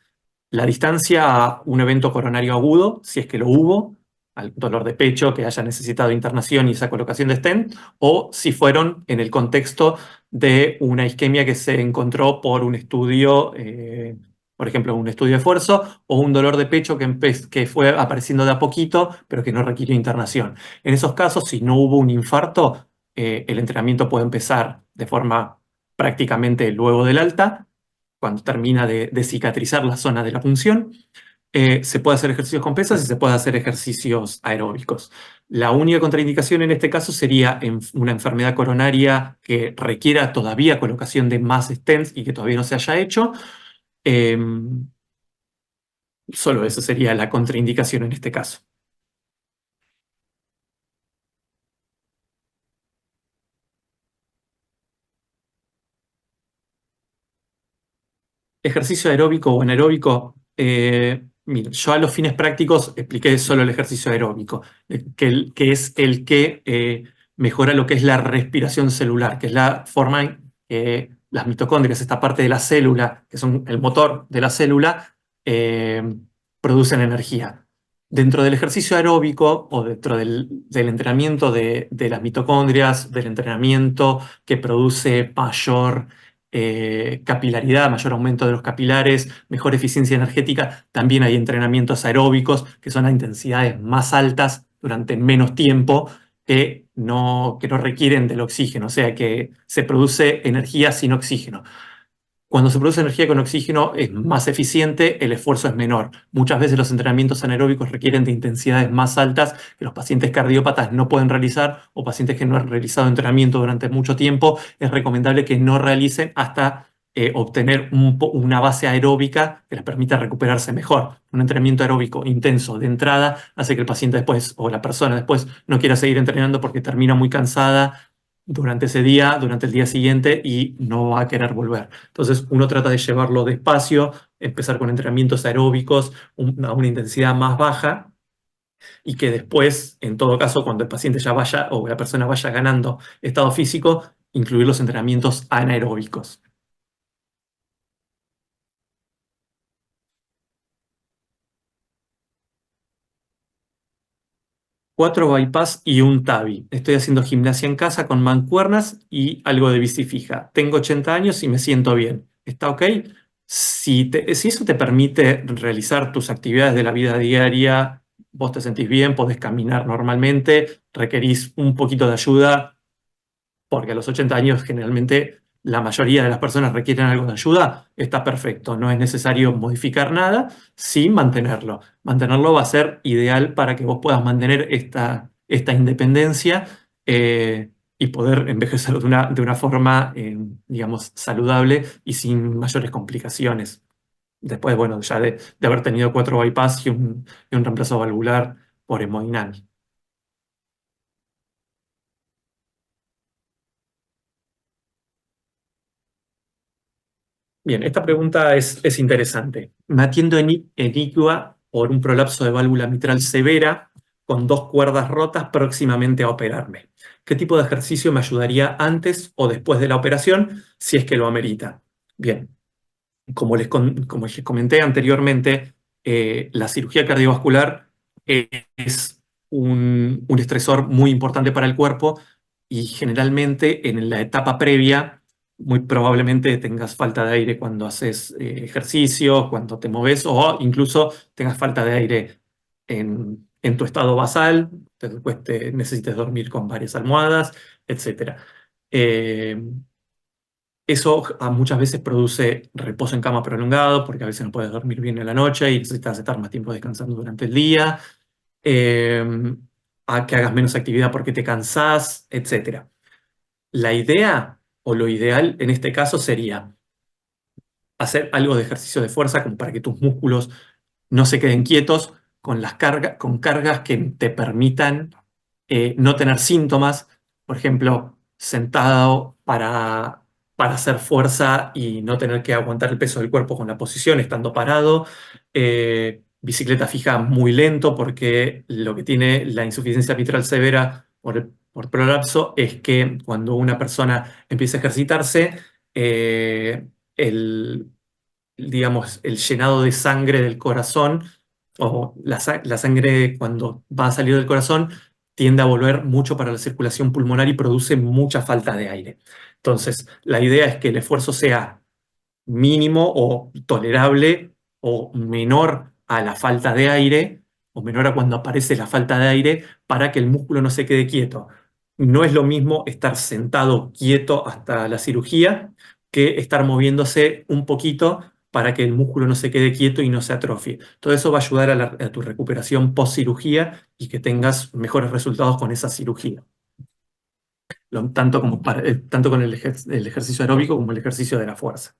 la distancia a un evento coronario agudo, si es que lo hubo, al dolor de pecho que haya necesitado internación y esa colocación de stent, o si fueron en el contexto de una isquemia que se encontró por un estudio, por ejemplo, un estudio de esfuerzo, o un dolor de pecho que fue apareciendo de a poquito, pero que no requirió internación. En esos casos, si no hubo un infarto, el entrenamiento puede empezar de forma prácticamente luego del alta, cuando termina de cicatrizar la zona de la punción. Se puede hacer ejercicios con pesas y se puede hacer ejercicios aeróbicos. La única contraindicación en este caso sería en una enfermedad coronaria que requiera todavía colocación de más stents y que todavía no se haya hecho. Eh, Solo eso sería la contraindicación en este caso. Ejercicio aeróbico o anaeróbico. Mira, yo a los fines prácticos expliqué solo el ejercicio aeróbico, que es el que mejora lo que es la respiración celular, que es la forma en que las mitocondrias, esta parte de la célula, que son el motor de la célula, eh, producen energía. Dentro del ejercicio aeróbico o dentro del entrenamiento de las mitocondrias, del entrenamiento que produce mayor capilaridad, mayor aumento de los capilares, mejor eficiencia energética. También hay entrenamientos aeróbicos que son a intensidades más altas durante menos tiempo que no requieren del oxígeno, o sea que se produce energía sin oxígeno. Cuando se produce energía con oxígeno es más eficiente, el esfuerzo es menor. Muchas veces los entrenamientos anaeróbicos requieren de intensidades más altas que los pacientes cardiópatas no pueden realizar o pacientes que no han realizado entrenamiento durante mucho tiempo. Es recomendable que no realicen hasta obtener una base aeróbica que les permita recuperarse mejor. Un entrenamiento aeróbico intenso de entrada hace que el paciente después o la persona después no quiera seguir entrenando porque termina muy cansada durante ese día, durante el día siguiente y no va a querer volver. Entonces uno trata de llevarlo despacio, empezar con entrenamientos aeróbicos a una intensidad más baja y que después, en todo caso, cuando el paciente ya vaya o la persona vaya ganando estado físico, incluir los entrenamientos anaeróbicos. 4 bypass y un tabi. Estoy haciendo gimnasia en casa con mancuernas y algo de bici fija. Tengo 80 años y me siento bien. ¿Está ok? Si eso te permite realizar tus actividades de la vida diaria, vos te sentís bien, podés caminar normalmente, requerís un poquito de ayuda, porque a los 80 años generalmente la mayoría de las personas requieren algo de ayuda, está perfecto, no es necesario modificar nada, sí mantenerlo. Mantenerlo va a ser ideal para que vos puedas mantener esta independencia y poder envejecer de una forma, digamos, saludable y sin mayores complicaciones. Después, bueno, ya de haber tenido 4 bypass y un reemplazo valvular por hemodinamia. Bien, esta pregunta es interesante. Me atiendo en ICUA por un prolapso de válvula mitral severa con 2 cuerdas rotas próximamente a operarme. ¿Qué tipo de ejercicio me ayudaría antes o después de la operación si es que lo amerita? Bien, como les comenté anteriormente, la cirugía cardiovascular es un estresor muy importante para el cuerpo y generalmente en la etapa previa, muy probablemente tengas falta de aire cuando haces ejercicio, cuando te moves o incluso tengas falta de aire en tu estado basal, después te necesites dormir con varias almohadas, etc. Eh, Eso muchas veces produce reposo en cama prolongado, porque a veces no puedes dormir bien en la noche y necesitas estar más tiempo descansando durante el día, eh, a que hagas menos actividad porque te cansás, etc. La idea o lo ideal en este caso sería hacer algo de ejercicio de fuerza como para que tus músculos no se queden quietos con con cargas que te permitan no tener síntomas, por ejemplo, sentado para hacer fuerza y no tener que aguantar el peso del cuerpo con la posición, estando parado. Bicicleta fija muy lento porque lo que tiene la insuficiencia mitral severa por prolapso es que cuando una persona empieza a ejercitarse, el, digamos, el llenado de sangre del corazón o la sangre cuando va a salir del corazón tiende a volver mucho para la circulación pulmonar y produce mucha falta de aire. Entonces, la idea es que el esfuerzo sea mínimo o tolerable o menor a la falta de aire o menor a cuando aparece la falta de aire para que el músculo no se quede quieto. No es lo mismo estar sentado quieto hasta la cirugía que estar moviéndose un poquito para que el músculo no se quede quieto y no se atrofie. Todo eso va a ayudar a tu recuperación post cirugía y que tengas mejores resultados con esa cirugía. Tanto, tanto con el ejercicio aeróbico como el ejercicio de la fuerza.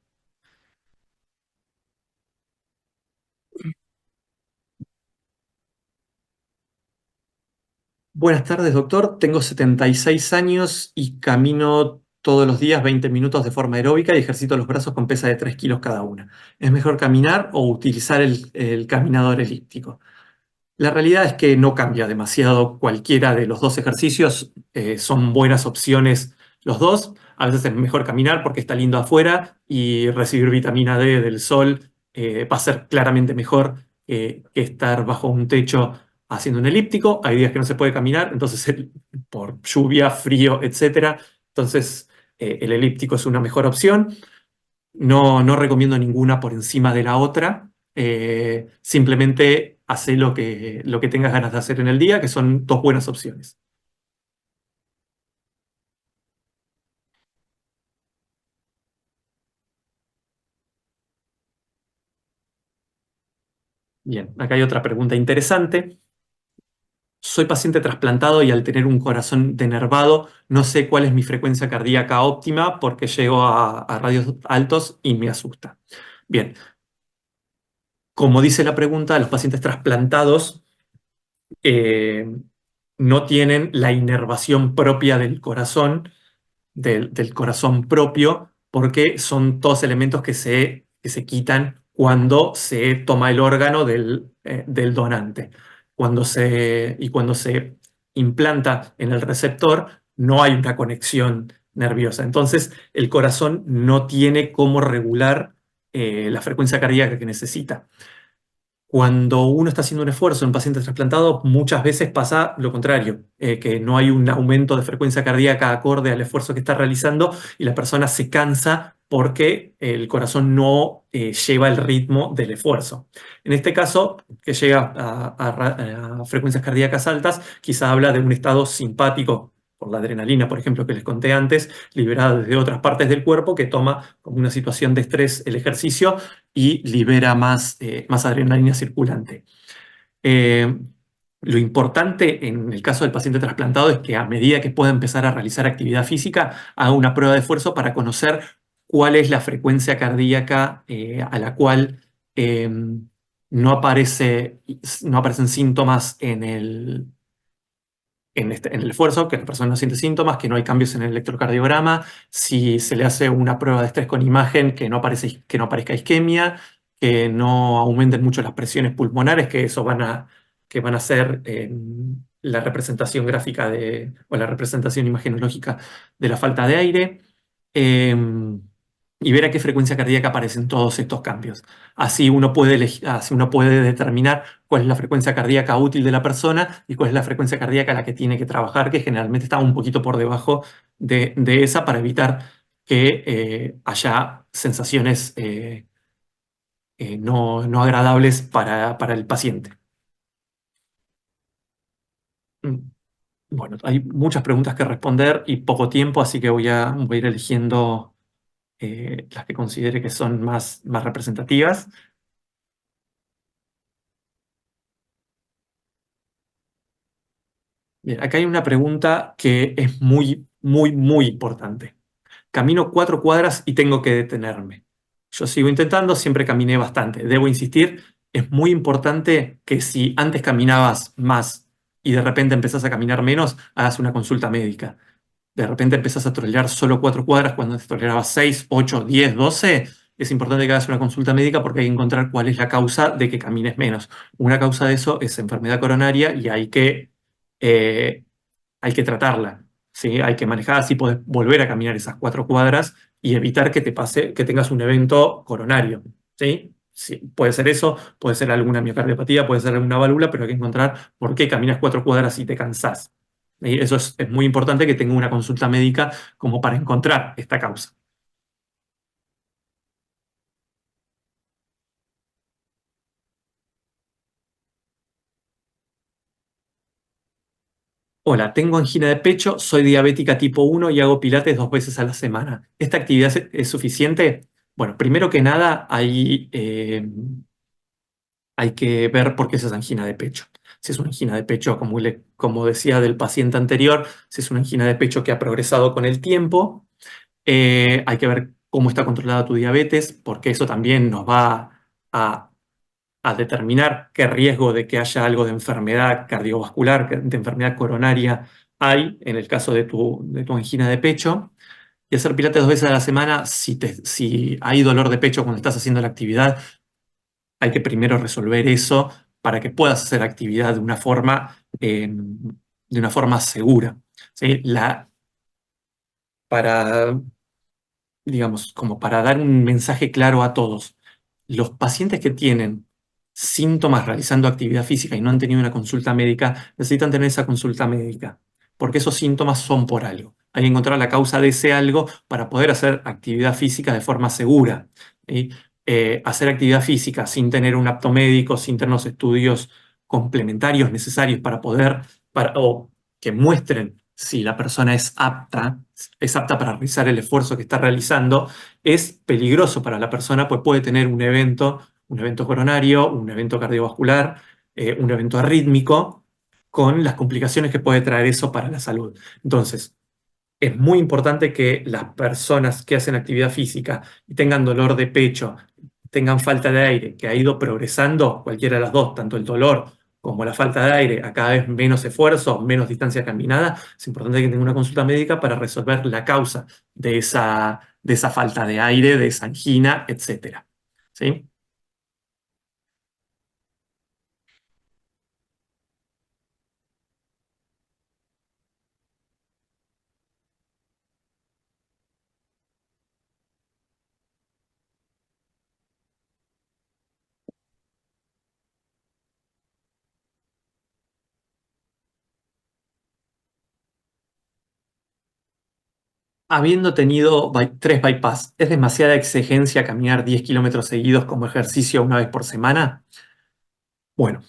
Buenas tardes, doctor. Tengo 76 años y camino todos los días 20 minutos de forma aeróbica y ejercito los brazos con pesa de 3 kilos cada una. ¿Es mejor caminar o utilizar el caminador elíptico? La realidad es que no cambia demasiado cualquiera de los dos ejercicios. Son buenas opciones los dos. A veces es mejor caminar porque está lindo afuera y recibir vitamina D del sol va a ser claramente mejor que estar bajo un techo haciendo un elíptico. Hay días que no se puede caminar, entonces por lluvia, frío, etcétera. Entonces el elíptico es una mejor opción. No recomiendo ninguna por encima de la otra. Simplemente hace lo que tengas ganas de hacer en el día, que son dos buenas opciones. Bien, acá hay otra pregunta interesante. Soy paciente trasplantado y al tener un corazón denervado, no sé cuál es mi frecuencia cardíaca óptima porque llego a radios altos y me asusta. Bien, como dice la pregunta, los pacientes trasplantados eh, no tienen la inervación propia del corazón del corazón propio, porque son todos elementos que se quitan cuando se toma el órgano del donante. Cuando se implanta en el receptor, no hay una conexión nerviosa. Entonces, el corazón no tiene cómo regular la frecuencia cardíaca que necesita. Cuando uno está haciendo un esfuerzo en pacientes trasplantados, muchas veces pasa lo contrario, que no hay un aumento de frecuencia cardíaca acorde al esfuerzo que está realizando y la persona se cansa porque el corazón no lleva el ritmo del esfuerzo. En este caso, que llega a frecuencias cardíacas altas, quizá habla de un estado simpático por la adrenalina, por ejemplo, que les conté antes, liberada desde otras partes del cuerpo, que toma como una situación de estrés el ejercicio y libera más adrenalina circulante. Eh, lo importante en el caso del paciente trasplantado es que a medida que pueda empezar a realizar actividad física, haga una prueba de esfuerzo para conocer cuál es la frecuencia cardíaca a la cual no no aparecen síntomas en el esfuerzo, que la persona no siente síntomas, que no hay cambios en el electrocardiograma, si se le hace una prueba de estrés con imagen, que no aparezca isquemia, que no aumenten mucho las presiones pulmonares, que van a ser la representación gráfica o la representación imagenológica de la falta de aire. Y ver a qué frecuencia cardíaca aparecen todos estos cambios. Así uno puede determinar cuál es la frecuencia cardíaca útil de la persona y cuál es la frecuencia cardíaca a la que tiene que trabajar, que generalmente está un poquito por debajo de esa para evitar que haya sensaciones no agradables para el paciente. Mm, Bueno, hay muchas preguntas que responder y poco tiempo, así que voy a ir eligiendo las que considere que son más representativas. Bien, acá hay una pregunta que es muy importante. Camino 4 cuadras y tengo que detenerme. Yo sigo intentando, siempre caminé bastante. Debo insistir, es muy importante que si antes caminabas más y de repente empezás a caminar menos, hagas una consulta médica. De repente empezás a tolerar solo 4 cuadras cuando antes tolerabas 6, 8, 10, 12. Es importante que hagas una consulta médica porque hay que encontrar cuál es la causa de que camines menos. Una causa de eso es enfermedad coronaria y eh, hay que tratarla, ¿sí? Hay que manejar, así podés volver a caminar esas 4 cuadras y evitar que te pase, que tengas un evento coronario, ¿sí? Sí, puede ser eso, puede ser alguna miocardiopatía, puede ser alguna válvula, pero hay que encontrar por qué caminas 4 cuadras y te cansás. Y eso es muy importante que tenga una consulta médica como para encontrar esta causa. Hola, tengo angina de pecho, soy diabética tipo 1 y hago pilates 2 veces a la semana. ¿Esta actividad es suficiente? Bueno, primero que nada, hay que ver por qué es esa angina de pecho. Si es una angina de pecho, como decía del paciente anterior, si es una angina de pecho que ha progresado con el tiempo, hay que ver cómo está controlada tu diabetes, porque eso también nos va a determinar qué riesgo de que haya algo de enfermedad cardiovascular, de enfermedad coronaria hay en el caso de tu angina de pecho. Y hacer pilates 2 veces a la semana, si hay dolor de pecho cuando estás haciendo la actividad, hay que primero resolver eso para que puedas hacer actividad de una forma segura. ¿Sí? Para, digamos, como para dar un mensaje claro a todos, los pacientes que tienen síntomas realizando actividad física y no han tenido una consulta médica, necesitan tener esa consulta médica, porque esos síntomas son por algo. Hay que encontrar la causa de ese algo para poder hacer actividad física de forma segura. ¿Sí? Hacer actividad física sin tener un apto médico, sin tener los estudios complementarios necesarios o que muestren si la persona es apta para realizar el esfuerzo que está realizando, es peligroso para la persona, pues puede tener un evento coronario, un evento cardiovascular, un evento arrítmico, con las complicaciones que puede traer eso para la salud. Entonces, es muy importante que las personas que hacen actividad física y tengan dolor de pecho, tengan falta de aire, que ha ido progresando, cualquiera de las dos, tanto el dolor como la falta de aire, a cada vez menos esfuerzo, menos distancia caminada, es importante que tengan una consulta médica para resolver la causa de esa falta de aire, de esa angina, etcétera. ¿Sí? Habiendo tenido 3 bypass, ¿es demasiada exigencia caminar 10 kilómetros seguidos como ejercicio 1 vez por semana? Bueno,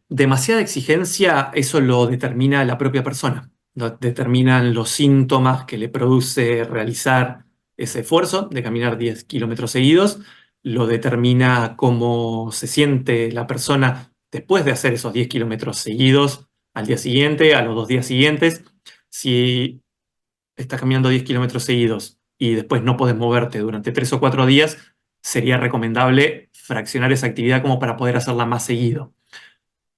demasiada exigencia, eso lo determina la propia persona. Lo determinan los síntomas que le produce realizar ese esfuerzo de caminar 10 kilómetros seguidos. Lo determina cómo se siente la persona después de hacer esos 10 kilómetros seguidos al día siguiente, a los 2 días siguientes. Si estás caminando 10 kilómetros seguidos y después no podés moverte durante 3 o 4 días, sería recomendable fraccionar esa actividad como para poder hacerla más seguido.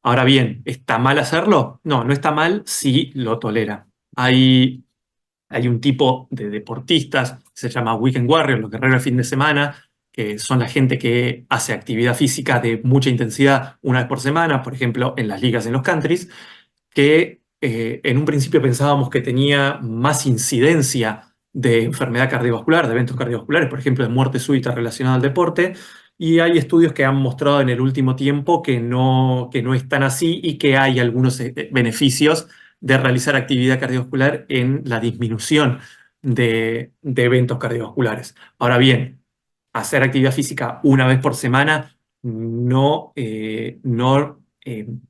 Ahora bien, ¿está mal hacerlo? No, no está mal si lo tolera. Hay un tipo de deportistas que se llama Weekend Warrior, los guerreros de fin de semana, que son la gente que hace actividad física de mucha intensidad 1 vez por semana, por ejemplo, en las ligas en los countries, que en un principio pensábamos que tenía más incidencia de enfermedad cardiovascular, de eventos cardiovasculares, por ejemplo, de muerte súbita relacionada al deporte, y hay estudios que han mostrado en el último tiempo que no es tan así y que hay algunos beneficios de realizar actividad cardiovascular en la disminución de eventos cardiovasculares. Ahora bien, hacer actividad física 1 vez por semana no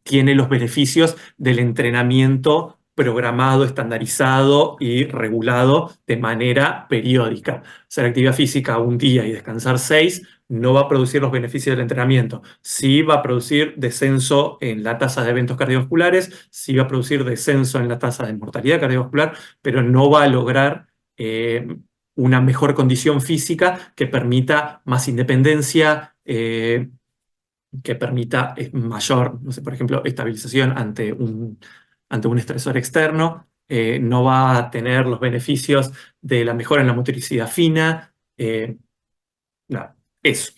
tiene los beneficios del entrenamiento programado, estandarizado y regulado de manera periódica. Hacer actividad física un día y descansar 6 no va a producir los beneficios del entrenamiento. Sí va a producir descenso en la tasa de eventos cardiovasculares, sí va a producir descenso en la tasa de mortalidad cardiovascular, pero no va a lograr una mejor condición física que permita más independencia, que permita mayor, no sé, por ejemplo, estabilización ante un estresor externo. No va a tener los beneficios de la mejora en la motricidad fina. Nada, eso.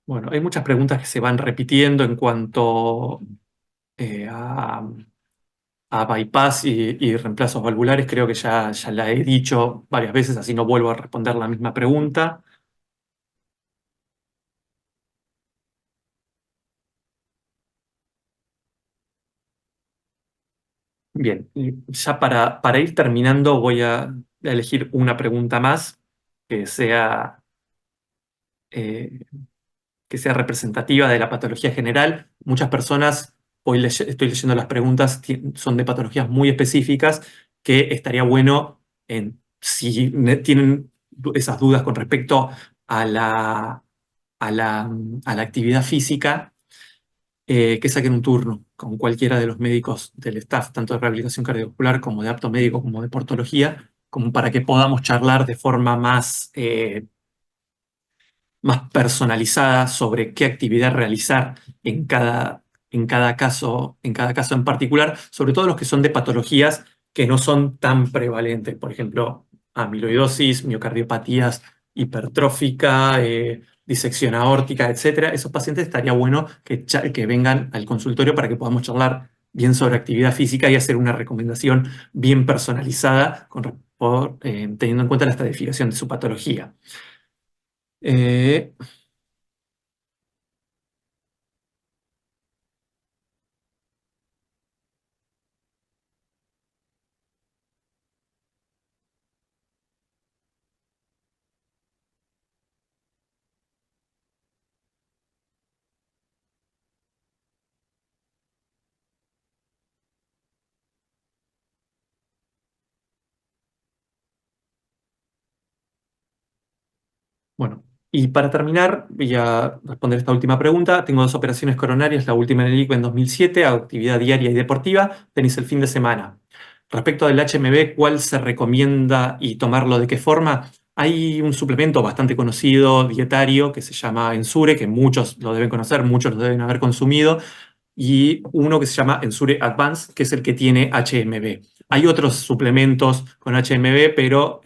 Bueno, hay muchas preguntas que se van repitiendo en cuanto eh, a, a bypass y reemplazos valvulares. Creo que ya la he dicho varias veces, así no vuelvo a responder la misma pregunta. Bien, y ya para ir terminando voy a elegir una pregunta más que sea, eh, que sea representativa de la patología general. Muchas personas, estoy leyendo las preguntas, son de patologías muy específicas que estaría bueno, si tienen esas dudas con respecto a a la, a la actividad física, que saquen un turno con cualquiera de los médicos del staff, tanto de rehabilitación cardiovascular como de apto médico como de portología, como para que podamos charlar de forma más personalizada sobre qué actividad realizar en cada caso en particular, sobre todo los que son de patologías que no son tan prevalentes, por ejemplo, amiloidosis, miocardiopatías hipertrófica, disección aórtica, etcétera. Esos pacientes estaría bueno que vengan al consultorio para que podamos charlar bien sobre actividad física y hacer una recomendación bien personalizada teniendo en cuenta la estratificación de su patología. Eh, Bueno, y para terminar, voy a responder esta última pregunta. Tengo 2 operaciones coronarias, la última en el ICO en 2007, hago actividad diaria y deportiva, tenis el fin de semana. Respecto del HMB, ¿cuál se recomienda y tomarlo de qué forma? Hay un suplemento bastante conocido, dietario, que se llama Ensure, que muchos lo deben conocer, muchos lo deben haber consumido, y uno que se llama Ensure Advance, que es el que tiene HMB. Hay otros suplementos con HMB, pero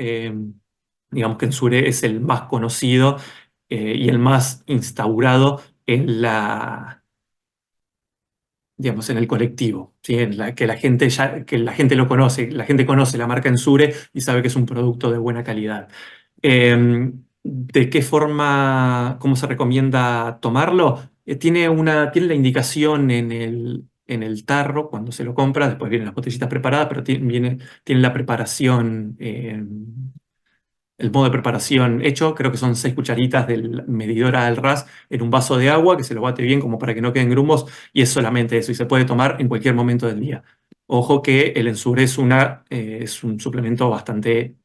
digamos que Ensure es el más conocido y el más instaurado en digamos, en el colectivo, ¿sí? Que la gente que la gente lo conoce, la gente conoce la marca Ensure y sabe que es un producto de buena calidad. ¿De qué forma, cómo se recomienda tomarlo? Tiene la indicación en el tarro cuando se lo compra, después vienen las botellitas preparadas, pero tiene la preparación, el modo de preparación hecho. Creo que son 6 cucharitas del medidor al-Ras en un vaso de agua que se lo bate bien como para que no queden grumos, y es solamente eso y se puede tomar en cualquier momento del día. Ojo que el Ensure es un suplemento bastante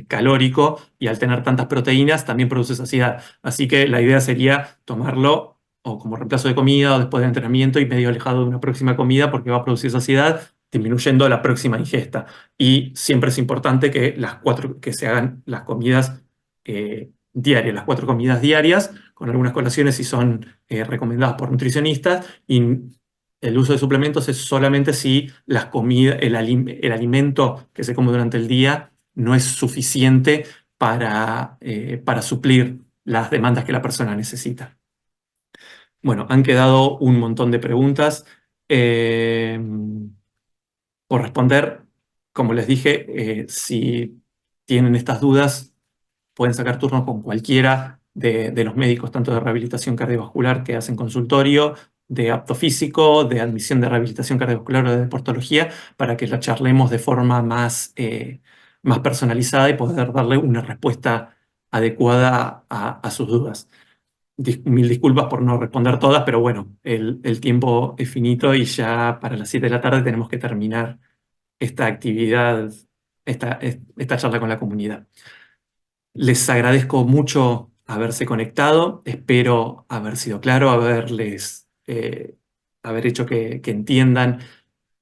calórico, y al tener tantas proteínas también produce saciedad. Así que la idea sería tomarlo o como reemplazo de comida o después del entrenamiento y medio alejado de una próxima comida, porque va a producir saciedad, disminuyendo la próxima ingesta. Y siempre es importante que que se hagan las comidas diarias, las 4 comidas diarias, con algunas colaciones si son recomendadas por nutricionistas, y el uso de suplementos es solamente si el alimento que se come durante el día no es suficiente para suplir las demandas que la persona necesita. Bueno, han quedado un montón de preguntas. Eh, por responder, como les dije, si tienen estas dudas, pueden sacar turnos con cualquiera de los médicos, tanto de rehabilitación cardiovascular que hacen consultorio, de apto físico, de admisión de rehabilitación cardiovascular o de deportología, para que la charlemos de forma más personalizada y poder darle una respuesta adecuada a sus dudas. Mil disculpas por no responder todas, pero bueno, el tiempo es finito y ya para las 7 de la tarde tenemos que terminar esta actividad, esta charla con la comunidad. Les agradezco mucho haberse conectado, espero haber sido claro, haber hecho que entiendan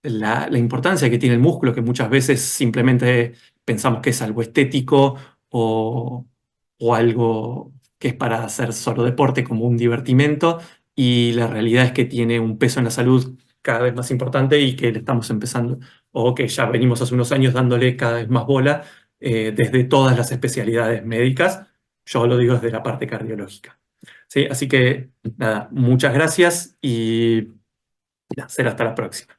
la importancia que tiene el músculo, que muchas veces simplemente pensamos que es algo estético o, o algo que es para hacer solo deporte como un divertimento, y la realidad es que tiene un peso en la salud cada vez más importante y que le estamos empezando, o que ya venimos hace unos años dándole cada vez más bola desde todas las especialidades médicas. Yo lo digo desde la parte cardiológica. ¿Sí? Así que nada, muchas gracias y será hasta la próxima.